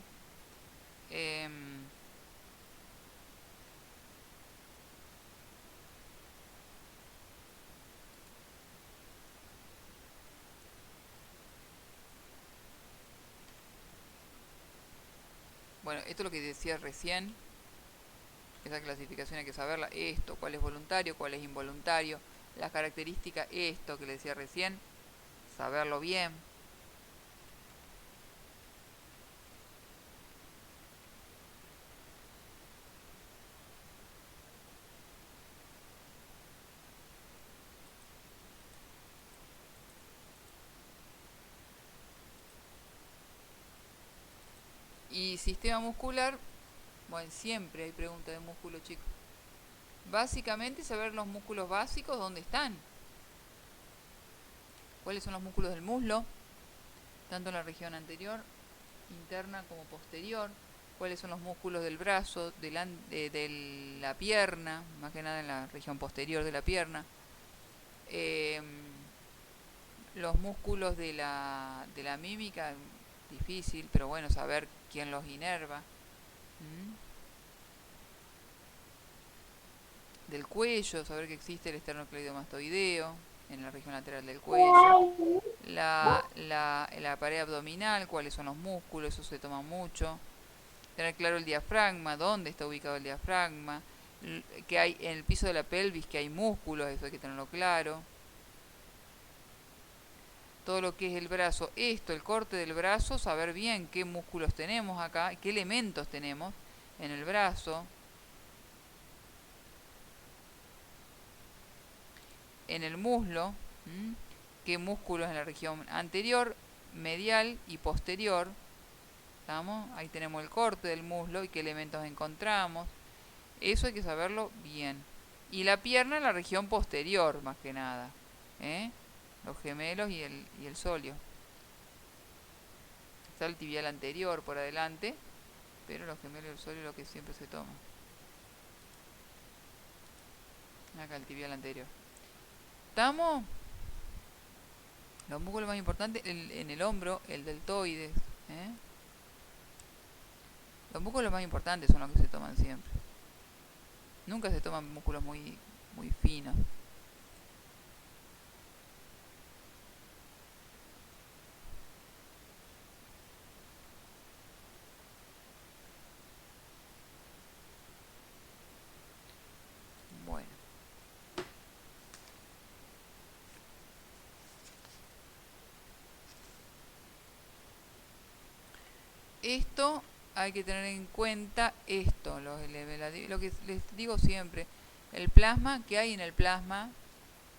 Bueno, esto es lo que decía recién. Esa clasificación hay que saberla. Esto, cuál es voluntario, cuál es involuntario. Las características, esto que le decía recién. Saberlo bien. Y sistema muscular, bueno, siempre hay preguntas de músculo, chicos. Básicamente saber los músculos básicos, dónde están. Cuáles son los músculos del muslo, tanto en la región anterior, interna como posterior. Cuáles son los músculos del brazo, de la pierna, más que nada en la región posterior de la pierna. Los músculos de la mímica, difícil, pero bueno, saber quién los inerva. Del cuello, saber que existe el esternocleidomastoideo en la región lateral del cuello. La pared abdominal, cuáles son los músculos, eso se toma mucho. Tener claro el diafragma, dónde está ubicado el diafragma. Que hay en el piso de la pelvis, que hay músculos, eso hay que tenerlo claro. Todo lo que es el brazo, el corte del brazo, saber bien qué músculos tenemos acá, qué elementos tenemos en el brazo. En el muslo, qué músculos en la región anterior, medial y posterior. ¿Estamos? Ahí tenemos el corte del muslo y qué elementos encontramos. Eso hay que saberlo bien. Y la pierna en la región posterior, más que nada. Los gemelos y el sóleo. Está el tibial anterior por adelante, pero los gemelos y el sóleo es lo que siempre se toma. Acá el tibial anterior. ¿Estamos? Los músculos más importantes en el hombro, el deltoides. Los músculos más importantes son los que se toman siempre. Nunca se toman músculos muy, muy finos. Bueno. Esto hay que tener en cuenta lo que les digo siempre, el plasma, que hay en el plasma,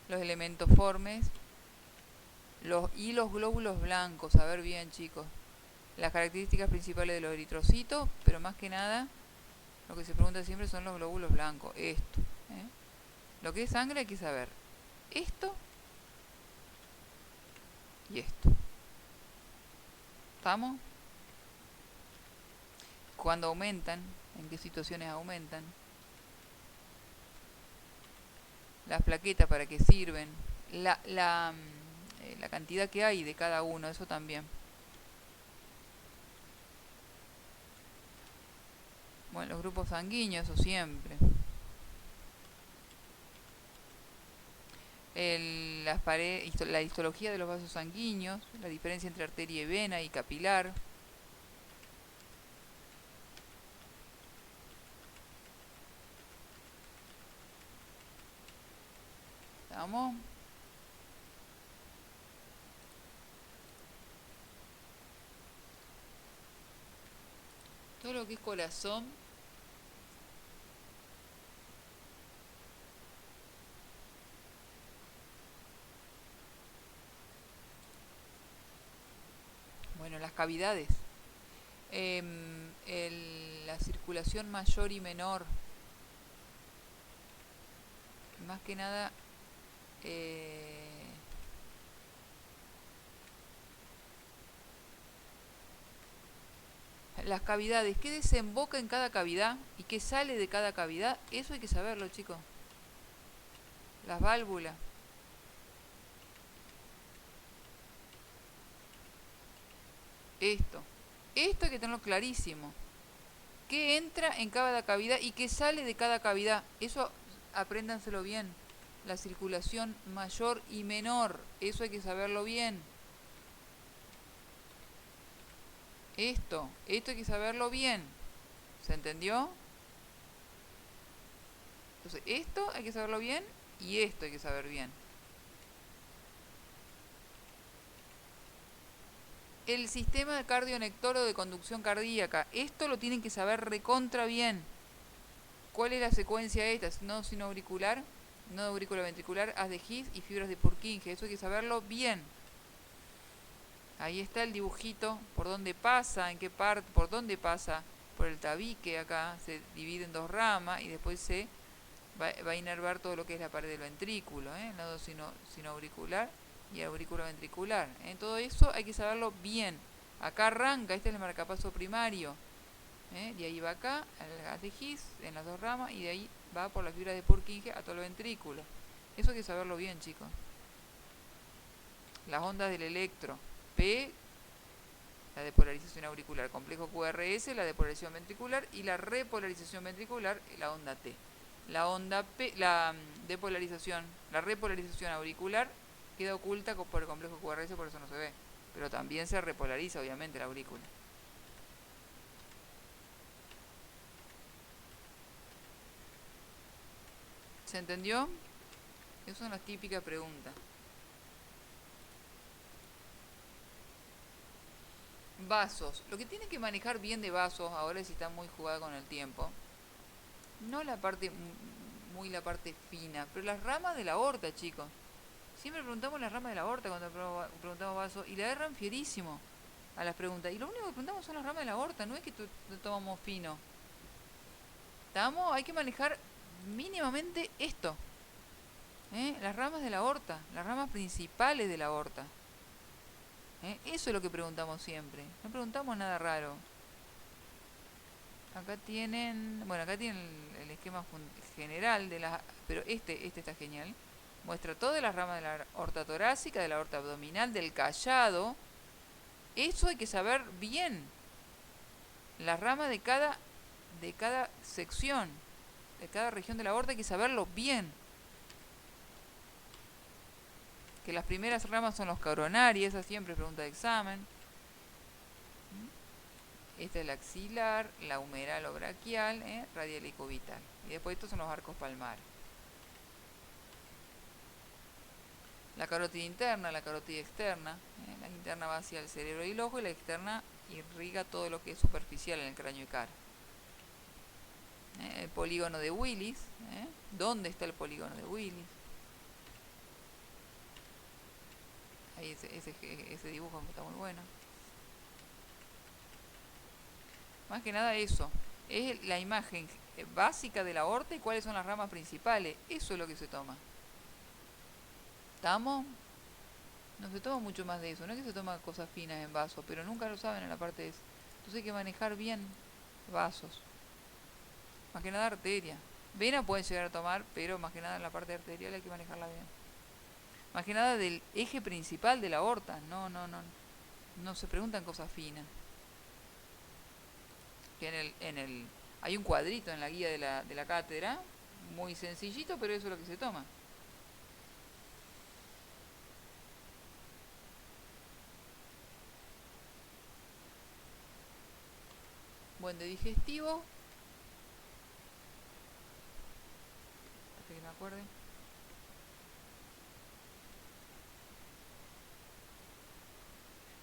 los elementos formes, y los glóbulos blancos, saber bien, chicos, las características principales de los eritrocitos, pero más que nada, lo que se pregunta siempre son los glóbulos blancos, esto. Lo que es sangre hay que saber esto y esto. ¿Estamos? Cuando aumentan, en qué situaciones aumentan, las plaquetas para qué sirven, la cantidad que hay de cada uno, eso también. Bueno, los grupos sanguíneos, eso siempre. La histología de los vasos sanguíneos, la diferencia entre arteria y vena y capilar. ¿Estamos? Todo lo que es corazón. Bueno, las cavidades. la circulación mayor y menor. Más que nada, las cavidades, qué desemboca en cada cavidad y qué sale de cada cavidad, eso hay que saberlo, chicos. Las válvulas. Esto hay que tenerlo clarísimo. ¿Qué entra en cada cavidad y qué sale de cada cavidad? Eso apréndanselo bien. La circulación mayor y menor, eso hay que saberlo bien. Esto hay que saberlo bien. ¿Se entendió? Entonces, esto hay que saberlo bien y esto hay que saber bien. El sistema de cardionector o de conducción cardíaca, esto lo tienen que saber recontra bien. ¿Cuál es la secuencia esta? Nodo sinoauricular, nodo auriculoventricular, haz de His y fibras de Purkinje, eso hay que saberlo bien. Ahí está el dibujito, por dónde pasa, en qué parte, por dónde pasa, por el tabique acá, se divide en dos ramas y después se va a inervar todo lo que es la pared del ventrículo, el nodo sinoauricular y auriculoventricular. Todo eso hay que saberlo bien. Acá arranca, este es el marcapaso primario. De ahí va acá, al de His, en las dos ramas, y de ahí va por las fibras de Purkinje a todo el ventrículo. Eso hay que saberlo bien, chicos. Las ondas del electro. P, la depolarización auricular. Complejo QRS, la depolarización ventricular. Y la repolarización ventricular, la onda T. La onda P, la depolarización, la repolarización auricular queda oculta por el complejo QRS, por eso no se ve. Pero también se repolariza, obviamente, la aurícula. ¿Se entendió? Esas son las típicas preguntas. Vasos. Lo que tiene que manejar bien de vasos, ahora si está muy jugada con el tiempo, no la parte, muy la parte fina, pero las ramas de la aorta, chicos. Siempre preguntamos las ramas de la aorta cuando preguntamos vasos y le agarran fierísimo a las preguntas. Y lo único que preguntamos son las ramas de la aorta, no es que tomamos fino. Hay que manejar mínimamente esto. Las ramas de la aorta, las ramas principales de la aorta. Eso es lo que preguntamos siempre. No preguntamos nada raro. Acá tienen, acá tienen el esquema general de las, pero este está genial. Muestra todas las ramas de la aorta torácica, de la aorta abdominal, del callado. Eso hay que saber bien. Las ramas de cada sección, de cada región de la aorta hay que saberlo bien. Que las primeras ramas son los coronarios, esa siempre es pregunta de examen. Esta es la axilar, la humeral o braquial, radial y cubital. Y después estos son los arcos palmares. La carótida interna, la carótida externa. La interna va hacia el cerebro y el ojo y la externa irriga todo lo que es superficial en el cráneo y cara. El polígono de Willis. ¿Dónde está el polígono de Willis? Ahí ese dibujo está muy bueno. Más que nada eso. Es la imagen básica de la aorta y cuáles son las ramas principales. Eso es lo que se toma. ¿Estamos? No se toma mucho más de eso. No es que se toma cosas finas en vasos, pero nunca lo saben en la parte de eso. Entonces hay que manejar bien vasos. Más que nada arteria. Vena pueden llegar a tomar, pero más que nada en la parte arterial hay que manejarla bien. Más que nada del eje principal de la aorta. No se preguntan cosas finas. Que hay un cuadrito en la guía de la cátedra, muy sencillito, pero eso es lo que se toma. Buen de digestivo. Hasta que me acuerde.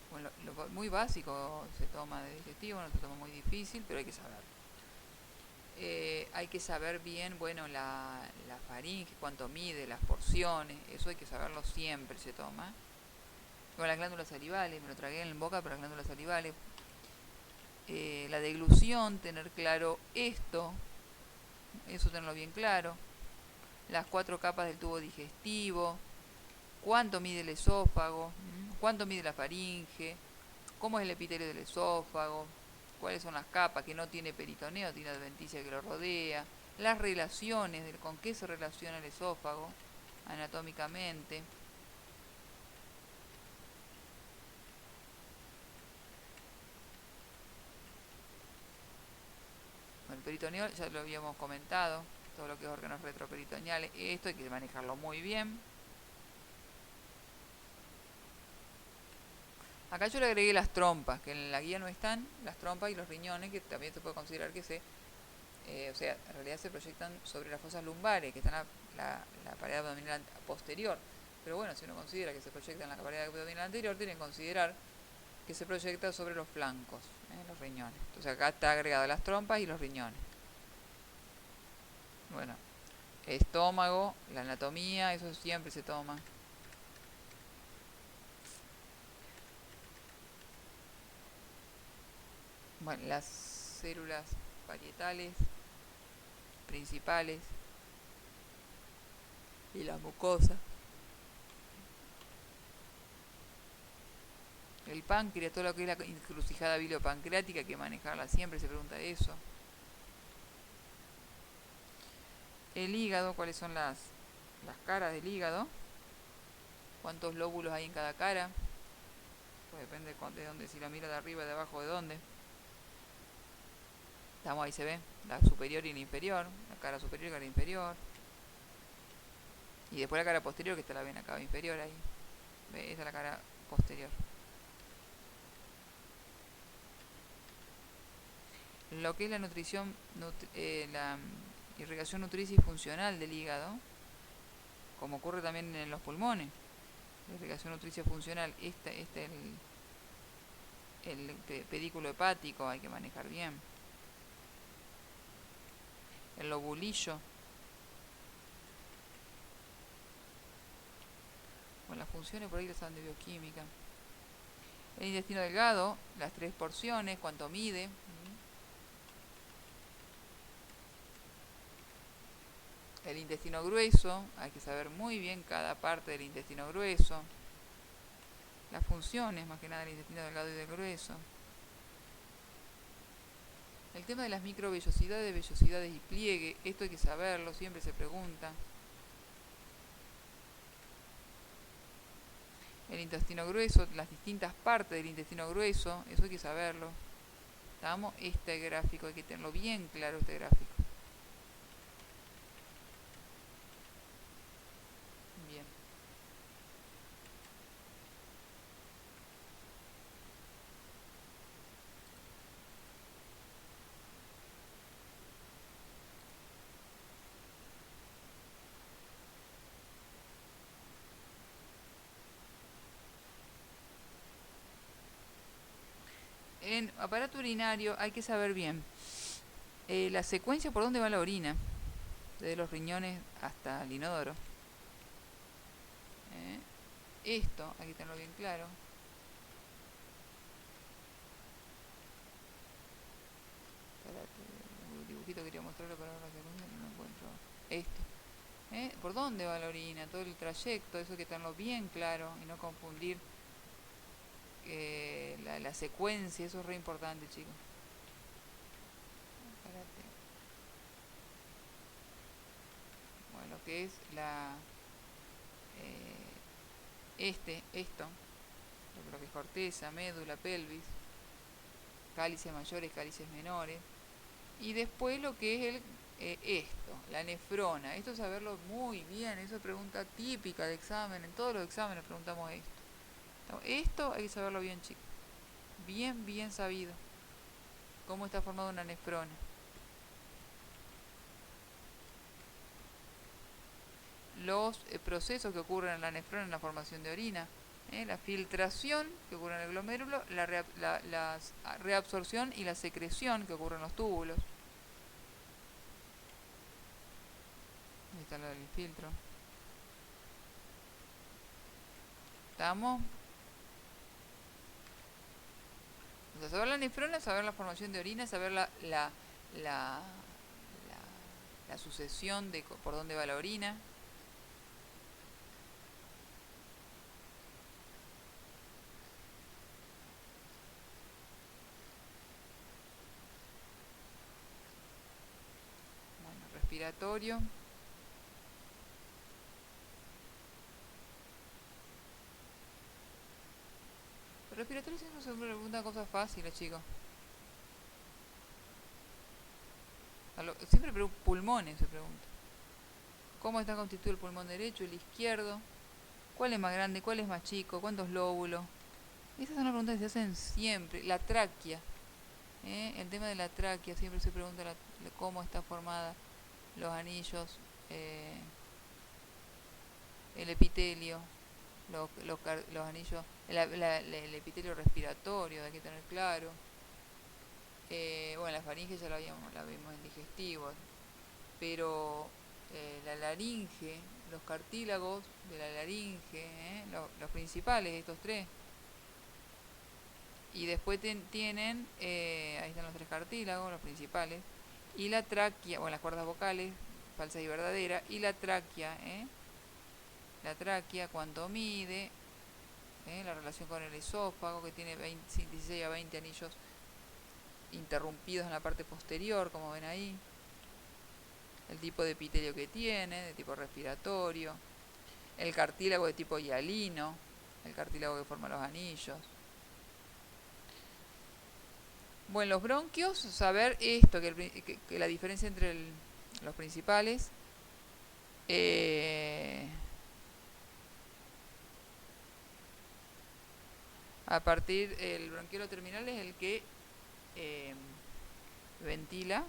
Bueno, lo muy básico se toma de digestivo, no se toma muy difícil, pero hay que saber. Hay que saber bien, la faringe, cuánto mide, las porciones, eso hay que saberlo siempre, se toma. Con las glándulas salivales, me lo tragué en boca, pero las glándulas salivales. la deglución, tener claro esto, eso tenerlo bien claro. Las 4 capas del tubo digestivo, cuánto mide el esófago, cuánto mide la faringe, cómo es el epitelio del esófago, cuáles son las capas, que no tiene peritoneo, tiene adventicia que lo rodea, las relaciones, con qué se relaciona el esófago anatómicamente. Bueno, el peritoneo ya lo habíamos comentado, todo lo que es órganos retroperitoneales, esto hay que manejarlo muy bien. Acá yo le agregué las trompas, que en la guía no están, las trompas y los riñones, que también se puede considerar que o sea, en realidad se proyectan sobre las fosas lumbares, que están en la pared abdominal posterior. Pero bueno, si uno considera que se proyecta en la pared abdominal anterior, tiene que considerar que se proyecta sobre los flancos, los riñones. Entonces acá está agregado las trompas y los riñones. Bueno, estómago, la anatomía, eso siempre se toma. Bueno, las células parietales, principales y la mucosa. El páncreas, todo lo que es la encrucijada biliopancreática, hay que manejarla siempre, se pregunta eso. El hígado, cuáles son las caras del hígado, cuántos lóbulos hay en cada cara, pues depende de dónde, si la mira de arriba, de abajo, de dónde. Estamos ahí, se ve, la superior y la inferior, la cara superior y la cara inferior. Y después la cara posterior, que está la vena cava inferior ahí. ¿Ve? Esa es la cara posterior. Lo que es la nutrición, la irrigación nutricia y funcional del hígado, como ocurre también en los pulmones. La irrigación nutricia funcional, el pedículo hepático hay que manejar bien. El lobulillo. Bueno, las funciones por ahí las saben de bioquímica. El intestino delgado, las 3 porciones, cuánto mide. El intestino grueso, hay que saber muy bien cada parte del intestino grueso. Las funciones, más que nada, del intestino delgado y del grueso. El tema de las microvellosidades, vellosidades y pliegue, esto hay que saberlo, siempre se pregunta. El intestino grueso, las distintas partes del intestino grueso, eso hay que saberlo. ¿Estamos? Este gráfico, hay que tenerlo bien claro, este gráfico. Bien. En aparato urinario hay que saber bien la secuencia por dónde va la orina, desde los riñones hasta el inodoro. Esto hay que tenerlo bien claro. Un dibujito quería mostrarlo, pero ahora no encuentro. Esto. ¿Por dónde va la orina? Todo el trayecto, eso hay que tenerlo bien claro y no confundir la secuencia, eso es re importante, chicos. Espérate. Bueno, lo que es esto, lo que es corteza, médula, pelvis, cálices mayores, cálices menores, y después lo que es esto, la nefrona. Esto saberlo muy bien, eso es pregunta típica de examen, en todos los exámenes preguntamos esto. Esto hay que saberlo bien, chicos, bien sabido, cómo está formada una nefrona. Los procesos que ocurren en la nefrona en la formación de orina, la filtración que ocurre en el glomérulo, la reabsorción y la secreción que ocurre en los túbulos. Ahí está el filtro. ¿Estamos? sea, saber la nefrona, saber la formación de orina, saber la, la, la sucesión de por dónde va la orina. Bueno, respiratorio. El respiratorio siempre se pregunta cosas fáciles, chicos. Siempre pulmones se pregunta. ¿Cómo está constituido el pulmón derecho, el izquierdo? ¿Cuál es más grande? ¿Cuál es más chico? ¿Cuántos lóbulos? Esas son las preguntas que se hacen siempre. La tráquea. El tema de la tráquea, siempre se pregunta cómo está formada, los anillos, el epitelio, los anillos, el epitelio respiratorio, hay que tener claro. Bueno, la faringe ya la vimos en digestivo, pero la laringe, los cartílagos de la laringe, los principales, estos tres. Y después tienen, ahí están los tres cartílagos, los principales, y la tráquea, bueno, las cuerdas vocales, falsa y verdadera, y la tráquea, cuánto mide, la relación con el esófago, que tiene 16 a 20 anillos interrumpidos en la parte posterior, como ven ahí, el tipo de epitelio que tiene, de tipo respiratorio, el cartílago de tipo hialino, el cartílago que forma los anillos. Bueno, los bronquios, saber esto, que la diferencia entre los principales, a partir, el bronquiolo terminal es el que ventila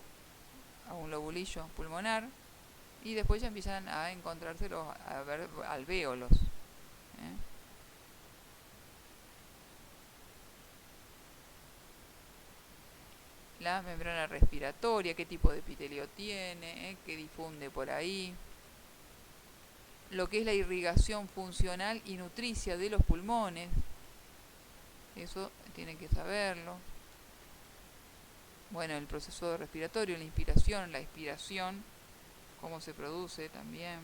a un lobulillo pulmonar, y después ya empiezan a encontrarse a ver alvéolos. La membrana respiratoria, qué tipo de epitelio tiene, qué difunde por ahí. Lo que es la irrigación funcional y nutricia de los pulmones, eso tienen que saberlo. Bueno, el proceso respiratorio, la inspiración, la expiración, cómo se produce también.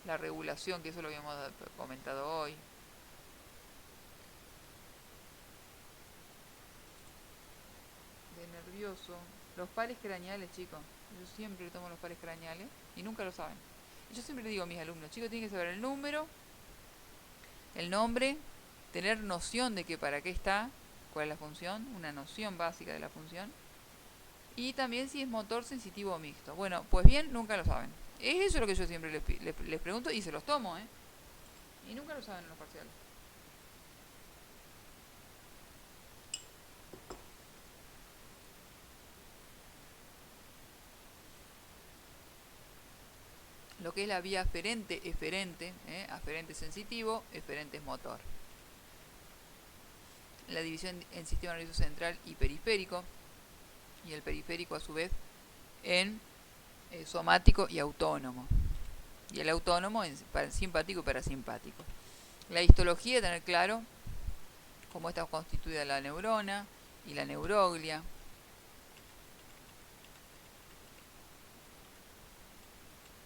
La regulación, que eso lo habíamos comentado hoy. De nervioso. Los pares craneales, chicos. Yo siempre tomo los pares craneales y nunca lo saben. Y yo siempre le digo a mis alumnos, chicos, tienen que saber el número, el nombre, tener noción de que para qué está, cuál es la función, una noción básica de la función, y también si es motor sensitivo o mixto. Bueno, pues bien, nunca lo saben. Es eso lo que yo siempre les pregunto y se los tomo, y nunca lo saben en los parciales. Lo que es la vía aferente, eferente, aferente sensitivo, eferente es motor. La división en sistema nervioso central y periférico, y el periférico a su vez en somático y autónomo, y el autónomo en simpático y parasimpático. La histología, tener claro cómo está constituida la neurona y la neuroglia.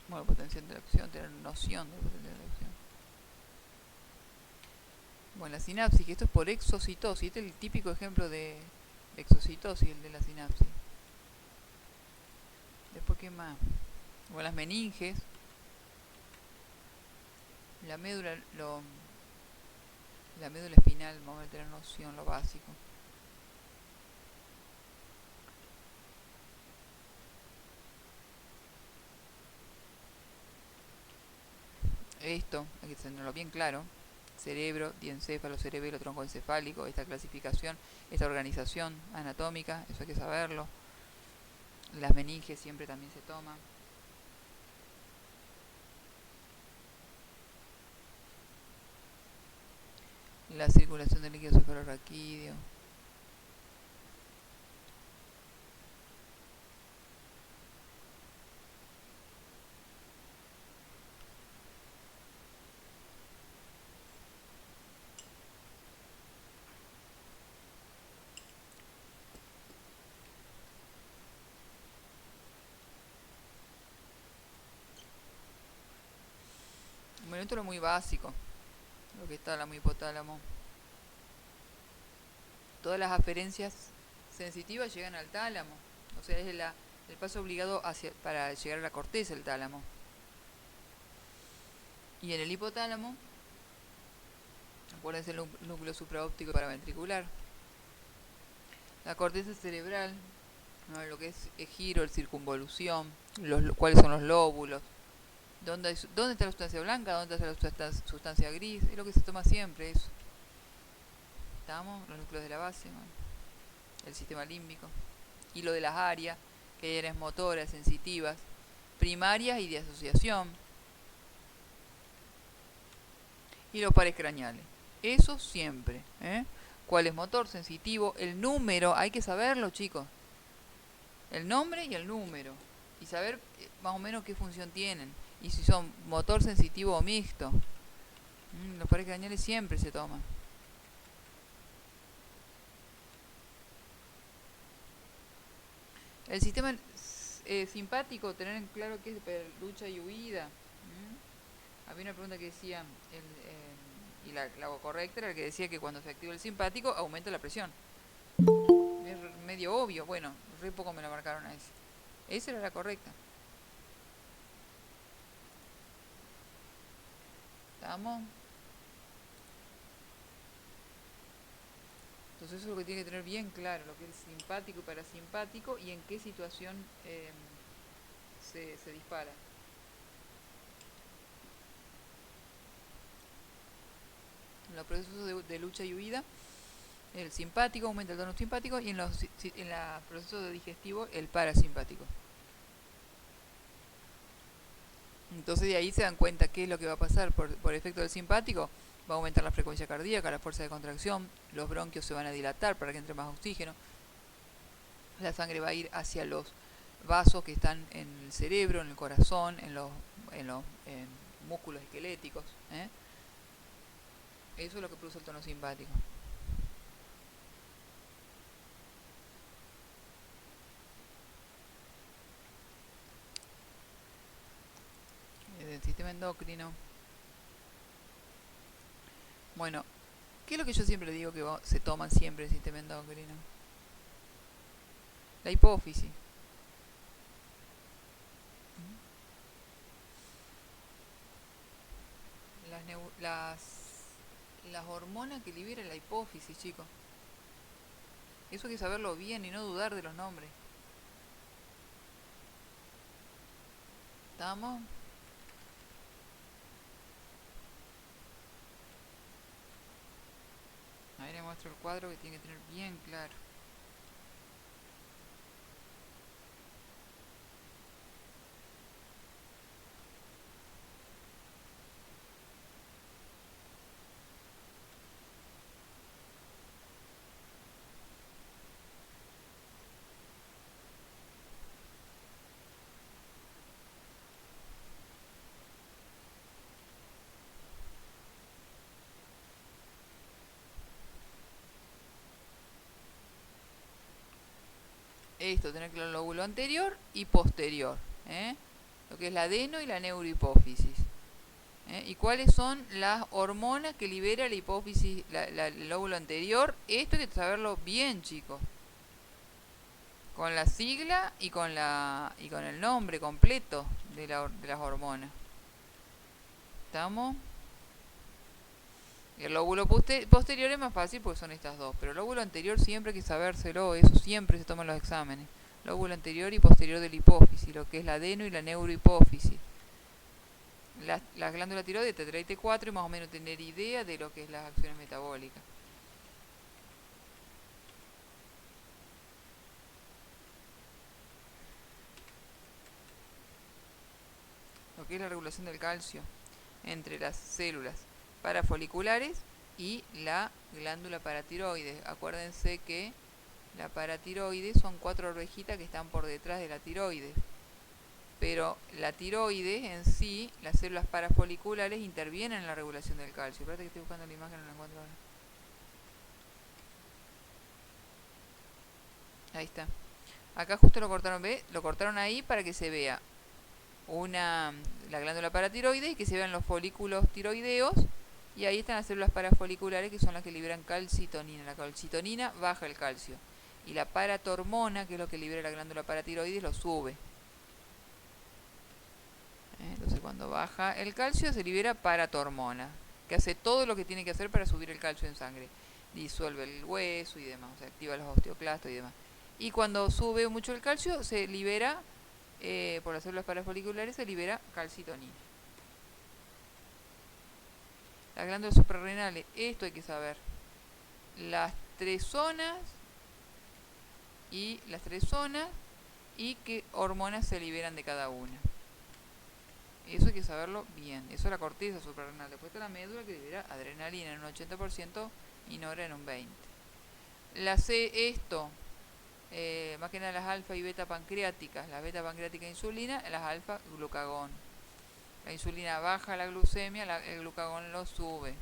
Bueno, potencial de acción, tener noción de potencial de acción. Bueno, la sinapsis, que esto es por exocitosis. Este es el típico ejemplo de exocitosis, el de la sinapsis. Después, ¿qué más? Bueno, las meninges. La médula, la médula espinal, vamos a tener noción, lo básico. Esto, hay que tenerlo bien claro. Cerebro, diencéfalo, cerebelo, tronco encefálico, esta clasificación, esta organización anatómica, eso hay que saberlo. Las meninges siempre también se toman. La circulación del líquido cefalorraquídeo. momento lo muy básico, lo que es tálamo, hipotálamo. Todas las aferencias sensitivas llegan al tálamo, o sea, es el paso obligado para llegar a la corteza, el tálamo. Y en el hipotálamo, acuérdense el núcleo supraóptico paraventricular, la corteza cerebral, ¿no? Lo que es giro, el circunvolución, cuáles son los lóbulos, dónde está la sustancia blanca, dónde está la sustancia gris, es lo que se toma siempre eso. ¿Estamos? Los núcleos de la base, bueno, el sistema límbico, y lo de las áreas, que hay áreas motoras, sensitivas, primarias y de asociación, y los pares craneales. Eso siempre, ¿eh? ¿Cuál es motor, sensitivo? El número, hay que saberlo, chicos. El nombre y el número. Y saber más o menos qué función tienen. Y si son motor, sensitivo o mixto. Los pares craneales siempre se toman. El sistema simpático, tener en claro que es lucha y huida. Había una pregunta que decía, y la correcta era la que decía que cuando se activa el simpático aumenta la presión. Es medio obvio, bueno, re poco me la marcaron a ese. Esa era la correcta. ¿Estamos? Entonces eso es lo que tiene que tener bien claro, lo que es simpático y parasimpático y en qué situación se dispara. En los procesos de lucha y huida, el simpático aumenta el tono simpático y en los procesos de digestivo el parasimpático. Entonces de ahí se dan cuenta qué es lo que va a pasar por efecto del simpático. Va a aumentar la frecuencia cardíaca, la fuerza de contracción, los bronquios se van a dilatar para que entre más oxígeno, la sangre va a ir hacia los vasos que están en el cerebro, en el corazón, en los músculos esqueléticos, ¿eh? Eso es lo que produce el tono simpático. Del sistema endocrino. Bueno, ¿qué es lo que yo siempre digo que se toman siempre el sistema endocrino? La hipófisis. Las hormonas que libera la hipófisis, chicos. Eso hay que saberlo bien y no dudar de los nombres. ¿Estamos? Ahí le muestro el cuadro que tiene que tener bien claro. Esto, tener claro el lóbulo anterior y posterior, ¿eh? Lo que es la adeno y la neurohipófisis. ¿Y cuáles son las hormonas que libera la hipófisis, el lóbulo anterior? Esto hay que saberlo bien, chicos. Con la sigla y con el nombre completo de las hormonas. ¿Estamos? Y el lóbulo posterior es más fácil porque son estas dos. Pero el lóbulo anterior siempre hay que sabérselo. Eso siempre se toma en los exámenes. Lóbulo anterior y posterior de la hipófisis. Lo que es la adeno y la neurohipófisis. La glándula tiroides T3 y T4 y más o menos tener idea de lo que es las acciones metabólicas. Lo que es la regulación del calcio entre las células parafoliculares y la glándula paratiroides. Acuérdense que la paratiroides son 4 orejitas que están por detrás de la tiroides. Pero la tiroides en sí, las células parafoliculares intervienen en la regulación del calcio. Espérate que estoy buscando la imagen, no la encuentro ahora. Ahí está. Acá justo lo cortaron, ¿ve? Lo cortaron ahí para que se vea la glándula paratiroides y que se vean los folículos tiroideos, y ahí están las células parafoliculares, que son las que liberan calcitonina. La calcitonina baja el calcio y la paratormona, que es lo que libera la glándula paratiroides, lo sube. Entonces cuando baja el calcio se libera paratormona, que hace todo lo que tiene que hacer para subir el calcio en sangre. Disuelve el hueso y demás, o sea, activa los osteoclastos y demás. Y cuando sube mucho el calcio se libera, por las células parafoliculares, se libera calcitonina. Las glándulas suprarrenales, esto hay que saber. Las tres zonas y qué hormonas se liberan de cada una. Eso hay que saberlo bien. Eso es la corteza suprarrenal. Después está la médula, que libera adrenalina en un 80% y nora en un 20%. La C, más que nada las alfa y beta pancreáticas. La beta pancreática insulina, las alfa glucagón. La insulina baja la glucemia, el glucagón lo sube.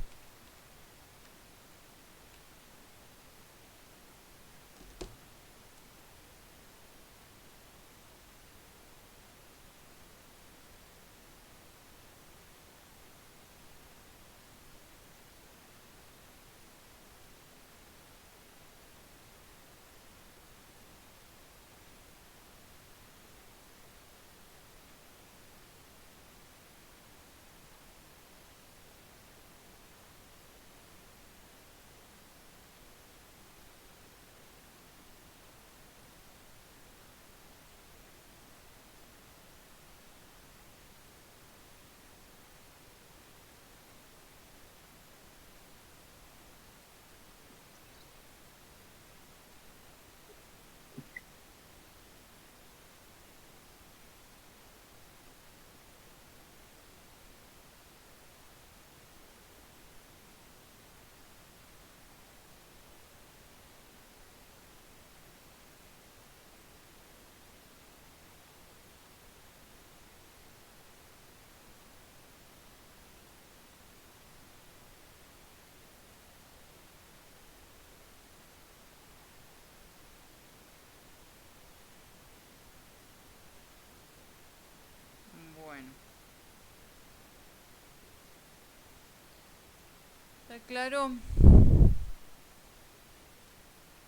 Bueno. ¿Está claro?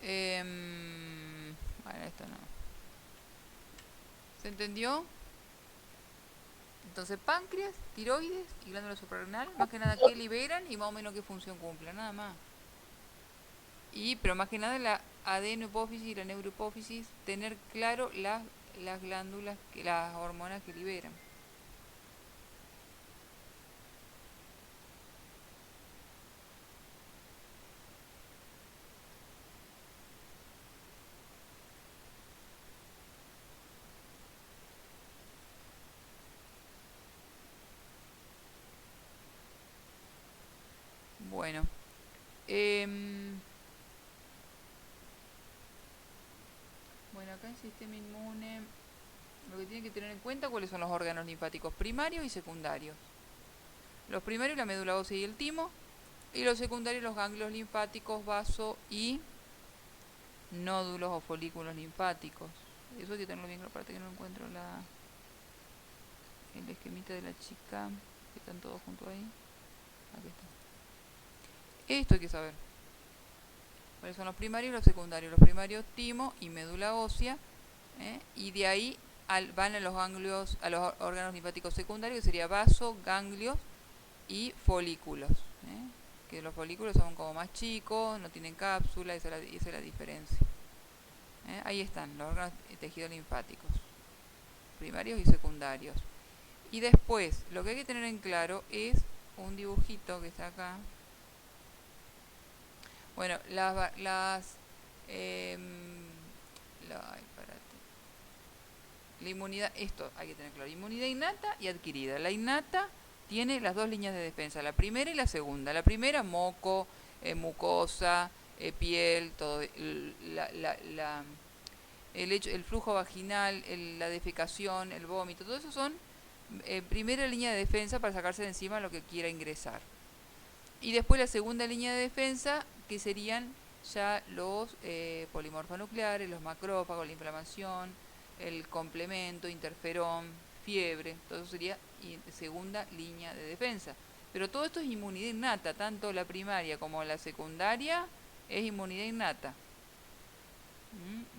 Bueno, esto no. ¿Se entendió? Entonces, páncreas, tiroides y glándula suprarrenal, más que nada qué liberan y más o menos qué función cumplen, nada más. Pero más que nada la adenohipófisis y la neurohipófisis, tener claro las glándulas, las hormonas que liberan. Bueno, bueno, acá en sistema inmune, lo que tienen que tener en cuenta, cuáles son los órganos linfáticos primarios y secundarios. Los primarios, la médula ósea y el timo, y los secundarios, los ganglios linfáticos, vaso y nódulos o folículos linfáticos. Eso hay que tenerlo bien claro, aparte que no encuentro el esquemita de la chica, que están todos juntos ahí. Aquí está. Esto hay que saber. ¿Cuáles son los primarios y los secundarios? Los primarios, timo y médula ósea, y de ahí van a los ganglios, a los órganos linfáticos secundarios, que sería vaso, ganglios y folículos. Que los folículos son como más chicos, no tienen cápsula, esa es la diferencia. Ahí están los órganos tejidos linfáticos, primarios y secundarios. Y después, lo que hay que tener en claro es un dibujito que está acá. Bueno, la inmunidad, esto hay que tener claro, inmunidad innata y adquirida. La innata tiene las dos líneas de defensa, la primera y la segunda. La primera, moco, mucosa, piel, todo, el flujo vaginal, la defecación, el vómito, todo eso son primera línea de defensa para sacarse de encima lo que quiera ingresar. Y después la segunda línea de defensa, que serían ya los polimorfonucleares, los macrófagos, la inflamación, el complemento, interferón, fiebre. Todo eso sería segunda línea de defensa. Pero todo esto es inmunidad innata, tanto la primaria como la secundaria es inmunidad innata.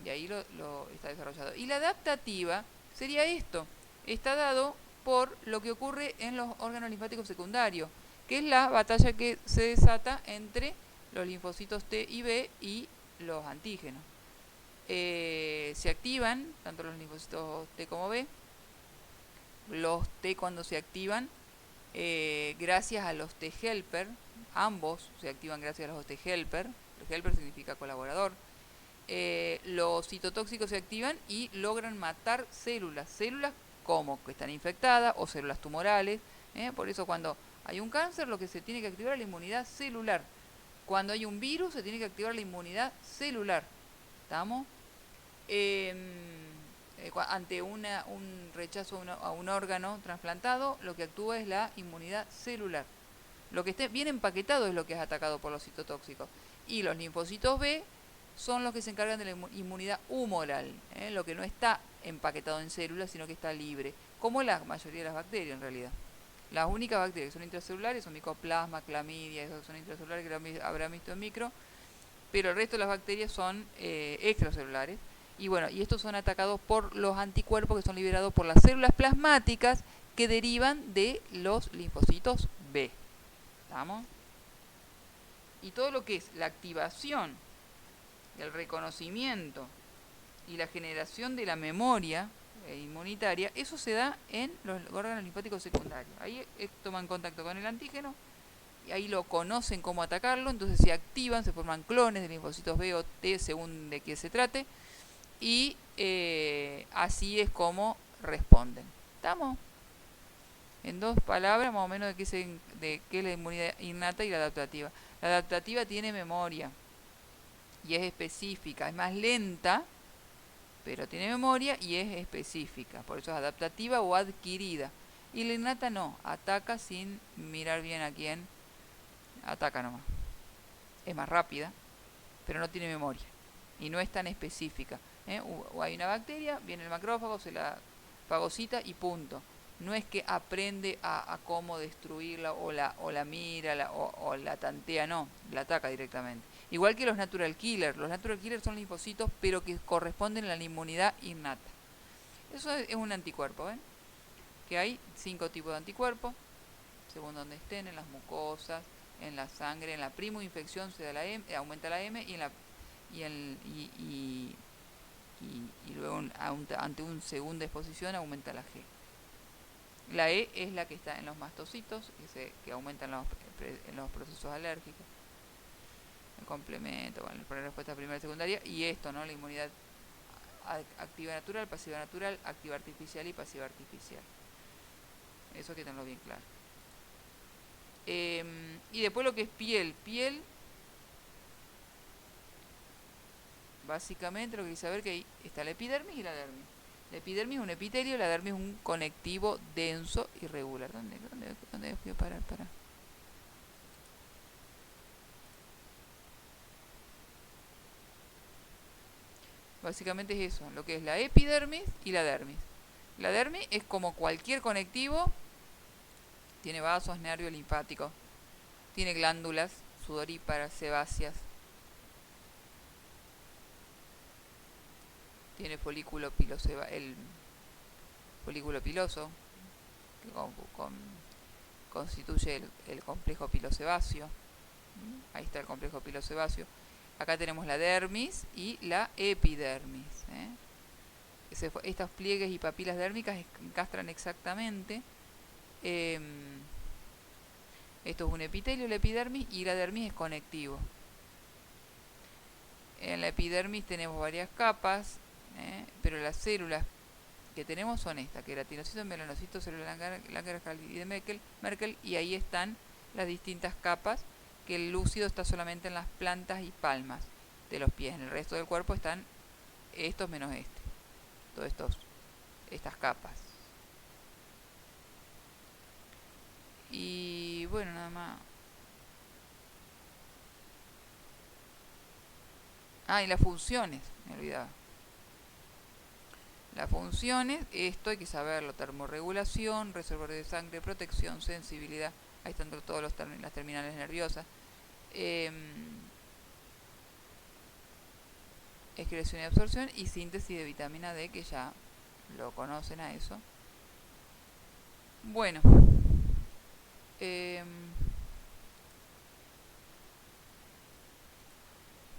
Y ahí lo está desarrollado. Y la adaptativa sería esto. Está dado por lo que ocurre en los órganos linfáticos secundarios, que es la batalla que se desata entre los linfocitos T y B y los antígenos. Se activan tanto los linfocitos T como B. Los T, cuando se activan, gracias a los T-helper, ambos se activan gracias a los T-helper. Helper significa colaborador. Los citotóxicos se activan y logran matar células como que están infectadas o células tumorales. Por eso cuando hay un cáncer, lo que se tiene que activar es la inmunidad celular. Cuando hay un virus, se tiene que activar la inmunidad celular. ¿Estamos? Ante un rechazo a un órgano trasplantado, lo que actúa es la inmunidad celular. Lo que esté bien empaquetado es lo que es atacado por los citotóxicos. Y los linfocitos B son los que se encargan de la inmunidad humoral, lo que no está empaquetado en células, sino que está libre, como la mayoría de las bacterias en realidad. Las únicas bacterias que son intracelulares son micoplasma, clamidia, esos son intracelulares que habrán visto en micro, pero el resto de las bacterias son extracelulares. Y bueno, y estos son atacados por los anticuerpos que son liberados por las células plasmáticas que derivan de los linfocitos B. ¿Estamos? Y todo lo que es la activación, el reconocimiento y la generación de la memoria inmunitaria, eso se da en los órganos linfáticos secundarios. Ahí toman contacto con el antígeno y ahí lo conocen cómo atacarlo, entonces se activan, se forman clones de linfocitos B o T según de qué se trate, y así es como responden. ¿Estamos? En dos palabras, más o menos, de qué es la inmunidad innata y la adaptativa. La adaptativa tiene memoria y es específica, es más lenta, pero tiene memoria y es específica, por eso es adaptativa o adquirida. Y la innata no, ataca sin mirar bien a quién, ataca nomás. Es más rápida, pero no tiene memoria y no es tan específica. O hay una bacteria, viene el macrófago, se la fagocita y punto. No es que aprende a cómo destruirla o la mira o la tantea, no, la ataca directamente. Igual que los natural killers. Los natural killers son linfocitos, pero que corresponden a la inmunidad innata. Eso es un anticuerpo, ¿ven? Que hay 5 tipos de anticuerpos, según donde estén, en las mucosas, en la sangre, en la primo-infección se da la M, aumenta la M, y luego ante una segunda exposición aumenta la G. La E es la que está en los mastocitos, que aumentan en los procesos alérgicos. El complemento, bueno, la respuesta primaria y secundaria, y esto, ¿no? La inmunidad activa natural, pasiva natural, activa artificial y pasiva artificial. Eso hay que tenerlo bien claro. Y después lo que es piel. Piel, básicamente lo que hay que saber que ahí está la epidermis y la dermis. La epidermis es un epitelio, la dermis es un conectivo denso y regular. ¿Dónde fui a parar? Básicamente es eso, lo que es la epidermis y la dermis. La dermis es como cualquier conectivo, tiene vasos, nervios, linfáticos, tiene glándulas sudoríparas, sebáceas, tiene el folículo piloso, que constituye el complejo pilosebáceo. Ahí está el complejo pilosebáceo. Acá tenemos la dermis y la epidermis. Estos pliegues y papilas dérmicas encastran exactamente. Esto es un epitelio, la epidermis, y la dermis es conectivo. En la epidermis tenemos varias capas, pero las células que tenemos son estas: queratinocitos, melanocitos, células Langerhans y de Merkel, y ahí están las distintas capas, que el lúcido está solamente en las plantas y palmas de los pies. En el resto del cuerpo están estos menos todas estas capas. Y bueno, nada más. Y las funciones, me olvidaba. Las funciones, esto hay que saberlo: termorregulación, reservorio de sangre, protección, sensibilidad. Ahí están todas las terminales nerviosas. Excreción y absorción y síntesis de vitamina D, que ya lo conocen a eso. Bueno,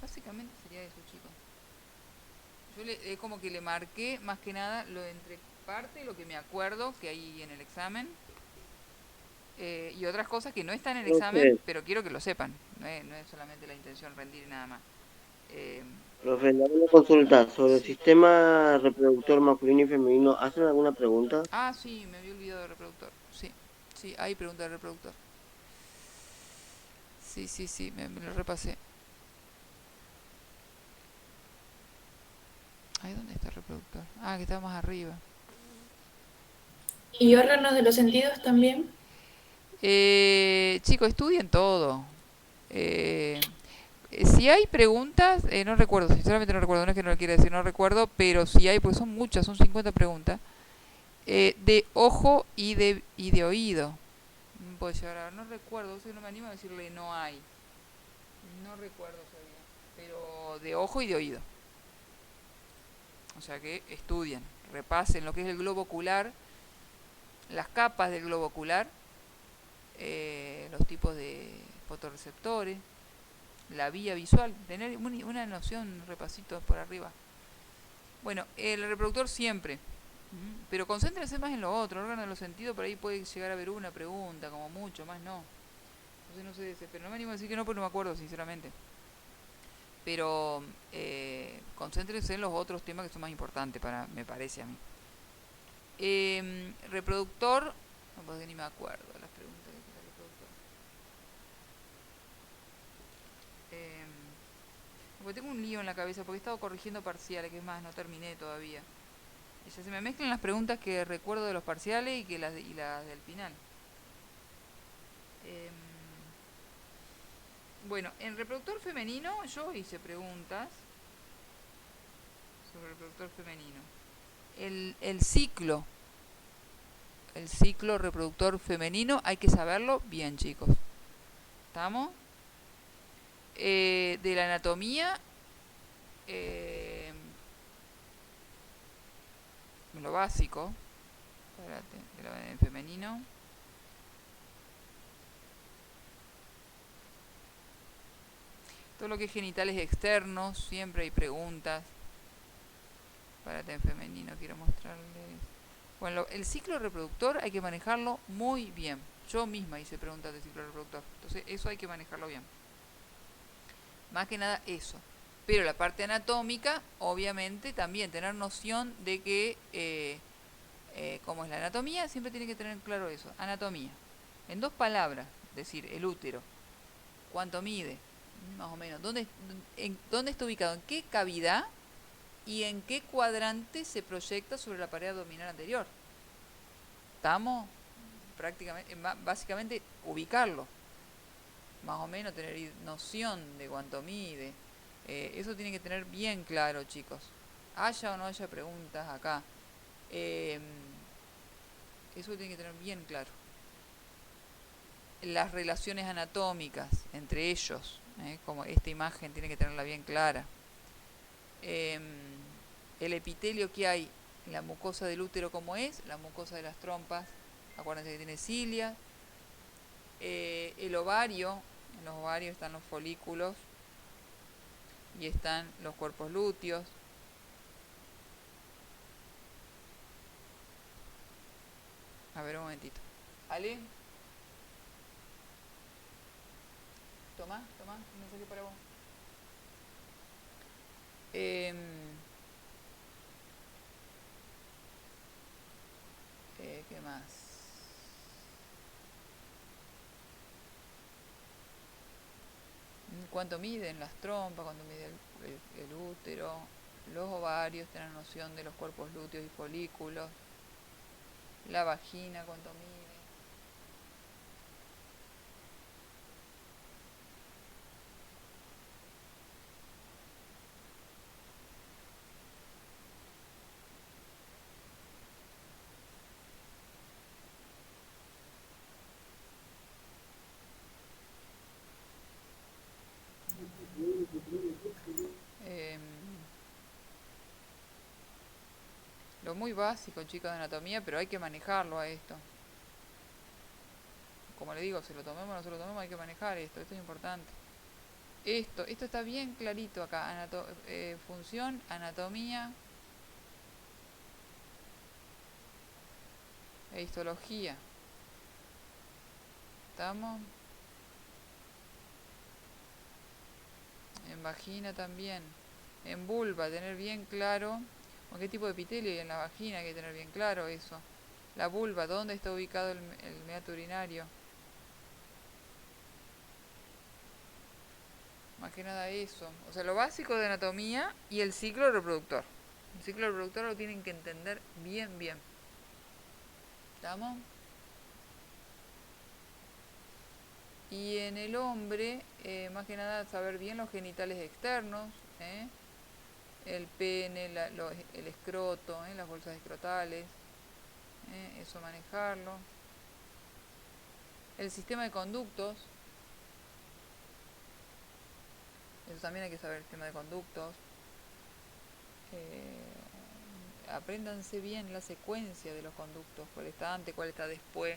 básicamente sería eso, chicos. Yo como que le marqué más que nada lo entre parte, lo que me acuerdo que hay en el examen, y otras cosas que no están en el examen, pero quiero que lo sepan. No es solamente la intención rendir y nada más. Profe, le hago una consulta sobre el Sí. sistema reproductor masculino y femenino. ¿Hacen alguna pregunta? Ah, sí, me había olvidado del reproductor. Sí, sí, hay pregunta del reproductor. Sí, me lo repasé. Ay, ¿dónde está el reproductor? Ah, que está más arriba. ¿Y órganos de los sentidos también? Chicos, estudien todo. Si hay preguntas, no recuerdo, sinceramente no recuerdo, no es que no lo quiera decir, no recuerdo, pero si hay, porque son muchas, son 50 preguntas, de ojo y de oído. Pues ahora no recuerdo, si no me animo a decirle no hay. No recuerdo, sabía, pero de ojo y de oído. O sea que estudien, repasen lo que es el globo ocular, las capas del globo ocular, los tipos de fotorreceptores, la vía visual, tener una noción, un repasito por arriba. Bueno, el reproductor siempre, pero concéntrense más en lo otro, el órgano de los sentidos, por ahí puede llegar a haber una pregunta, como mucho, más no. Entonces no se desesperen, no me animo a decir que no, porque no me acuerdo, sinceramente. Pero concéntrense en los otros temas que son más importantes, me parece a mí. Reproductor, no, porque ni me acuerdo de las preguntas que tiene el reproductor. Porque tengo un lío en la cabeza, porque he estado corrigiendo parciales, que es más, no terminé todavía. Y ya se me mezclan las preguntas que recuerdo de los parciales y las del final. Bueno, en reproductor femenino yo hice preguntas sobre el reproductor femenino. El ciclo reproductor femenino hay que saberlo bien, chicos. ¿Estamos? De la anatomía, lo básico. Espérate, en femenino. Todo lo que es genitales externos, siempre hay preguntas. Espérate, en femenino quiero mostrarles. Bueno, el ciclo reproductor hay que manejarlo muy bien. Yo misma hice preguntas de ciclo reproductor. Entonces, eso hay que manejarlo bien. Más que nada eso. Pero la parte anatómica, obviamente, también tener noción de que, como es la anatomía, siempre tiene que tener claro eso. Anatomía. En 2 palabras, decir, el útero. ¿Cuánto mide? Más o menos. ¿Dónde está ubicado? ¿En qué cavidad? ¿Y en qué cuadrante se proyecta sobre la pared abdominal anterior? ¿Estamos? Prácticamente, básicamente, ubicarlo. Más o menos tener noción de cuánto mide. Eso tiene que tener bien claro, chicos. Haya o no haya preguntas acá. Eso tiene que tener bien claro. Las relaciones anatómicas entre ellos, como esta imagen tiene que tenerla bien clara. El epitelio que hay en la mucosa del útero, como es, la mucosa de las trompas, acuérdense que tiene cilia. El ovario, en los ovarios están los folículos y están los cuerpos lúteos. A ver, un momentito. Ale, toma, un mensaje para vos. ¿Qué más? ¿Cuánto miden las trompas? ¿Cuánto mide el útero? Los ovarios, tener noción de los cuerpos lúteos y folículos. La vagina, ¿cuánto mide? Lo muy básico, chicos, de anatomía, pero hay que manejarlo a esto. Como le digo, se lo tomemos o no se lo tomemos, hay que manejar esto. Esto es importante. Esto está bien clarito acá. Función, anatomía e histología. ¿Estamos? En vagina también. En vulva, tener bien claro con qué tipo de epitelio hay en la vagina, hay que tener bien claro eso. La vulva, ¿dónde está ubicado el meato urinario? Más que nada eso. O sea, lo básico de anatomía y el ciclo reproductor. El ciclo reproductor lo tienen que entender bien, bien. ¿Estamos? Y en el hombre, más que nada, saber bien los genitales externos, el pene, el escroto, las bolsas escrotales, eso manejarlo. El sistema de conductos, eso también hay que saber, el sistema de conductos. Apréndanse bien la secuencia de los conductos, cuál está antes, cuál está después,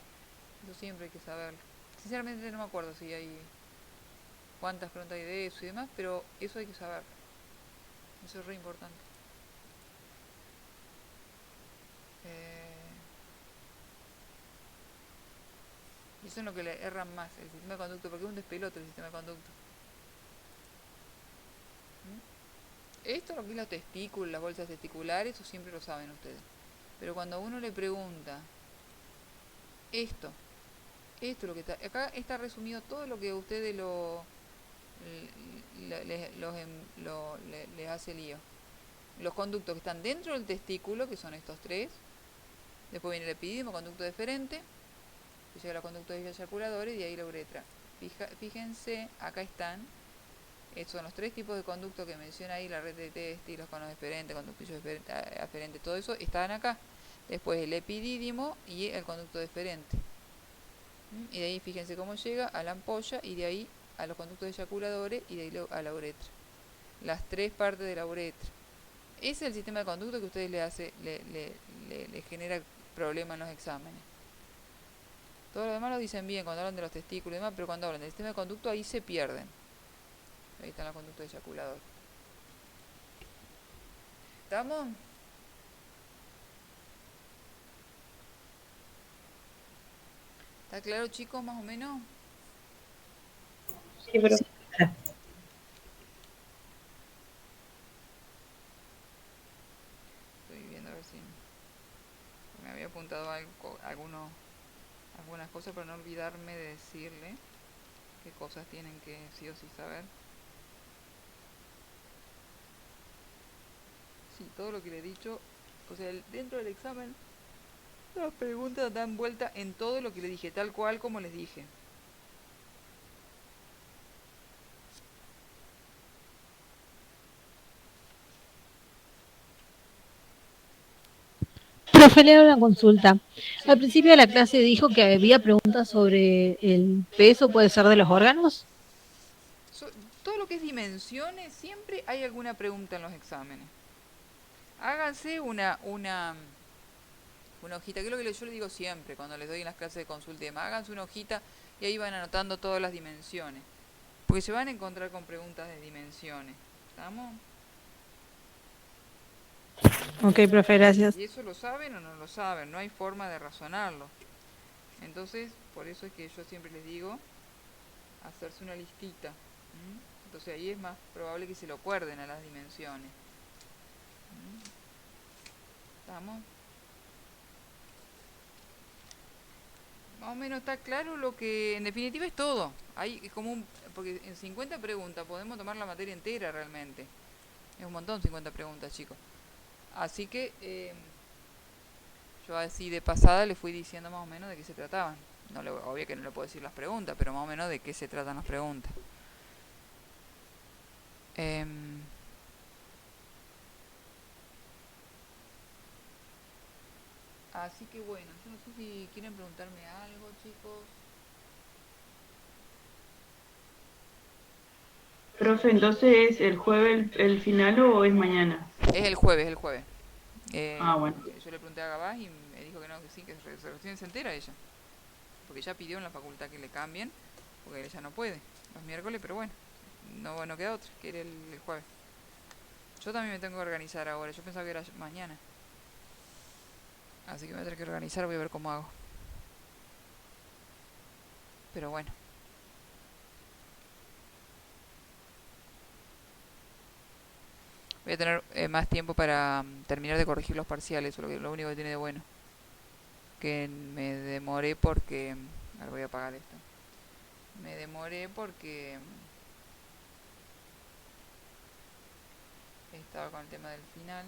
eso siempre hay que saberlo. Sinceramente no me acuerdo si hay cuántas preguntas hay de eso y demás, pero eso hay que saber. Eso es re importante. Y eso es lo que le erran más, el sistema de conducto, porque es un despelote el sistema de conducto. Esto, lo que es los testículos, las bolsas testiculares, eso siempre lo saben ustedes. Pero cuando uno le pregunta, esto es lo que está, acá está resumido todo lo que a ustedes les hace lío. Los conductos que están dentro del testículo, que son estos tres. Después viene el epidídimo, conducto deferente, que llega a los conductos eyaculadores y de ahí la uretra. Fíjense, acá están. Estos son los tres tipos de conductos que menciona ahí, la red de Testi, los conos deferentes, conductillo aferente, todo eso están acá. Después el epidídimo y el conducto deferente. Y de ahí fíjense cómo llega a la ampolla y de ahí a los conductos eyaculadores y de ahí a la uretra. Las tres partes de la uretra. Ese es el sistema de conducto que a ustedes le genera problema en los exámenes. Todo lo demás lo dicen bien cuando hablan de los testículos y demás, pero cuando hablan del sistema de conducto ahí se pierden. Ahí están los conductos eyaculadores. ¿Estamos? ¿Está claro, chicos, más o menos? Sí, profe. Estoy viendo a ver si me había apuntado algunas cosas para no olvidarme de decirle qué cosas tienen que sí o sí saber. Sí, todo lo que le he dicho, o sea, dentro del examen las preguntas dan vuelta en todo lo que le dije, tal cual como les dije. Profe, le hago una consulta. Sí. Al principio de la clase dijo que había preguntas sobre el peso, puede ser de los órganos. Todo lo que es dimensiones, siempre hay alguna pregunta en los exámenes. Háganse una hojita, que es lo que yo les digo siempre cuando les doy en las clases de consulta y demás. Háganse una hojita y ahí van anotando todas las dimensiones. Porque se van a encontrar con preguntas de dimensiones. ¿Estamos? Ok, profe, gracias. ¿Y eso lo saben o no lo saben? No hay forma de razonarlo. Entonces, por eso es que yo siempre les digo hacerse una listita. Entonces ahí es más probable que se lo acuerden a las dimensiones. ¿Estamos? Más o menos está claro lo que en definitiva es todo. Hay como porque en 50 preguntas podemos tomar la materia entera realmente. Es un montón 50 preguntas, chicos. Así que yo así de pasada le fui diciendo más o menos de qué se trataban. Obvio que no le puedo decir las preguntas, pero más o menos de qué se tratan las preguntas. Así que bueno, yo no sé si quieren preguntarme algo, chicos. Profe, entonces, ¿es el jueves el final o es mañana? Es el jueves, el jueves. Bueno. Yo le pregunté a Gabás y me dijo que no, que sí, que recién se entera ella. Porque ella pidió en la facultad que le cambien, porque ella no puede los miércoles, pero bueno, no queda otra, que era el jueves. Yo también me tengo que organizar ahora, yo pensaba que era mañana. Así que me voy a tener que organizar, voy a ver cómo hago. Pero bueno. Voy a tener más tiempo para terminar de corregir los parciales, lo único que tiene de bueno. Que me demoré porque... Ahora voy a apagar esto. Me demoré porque... Estaba con el tema del final.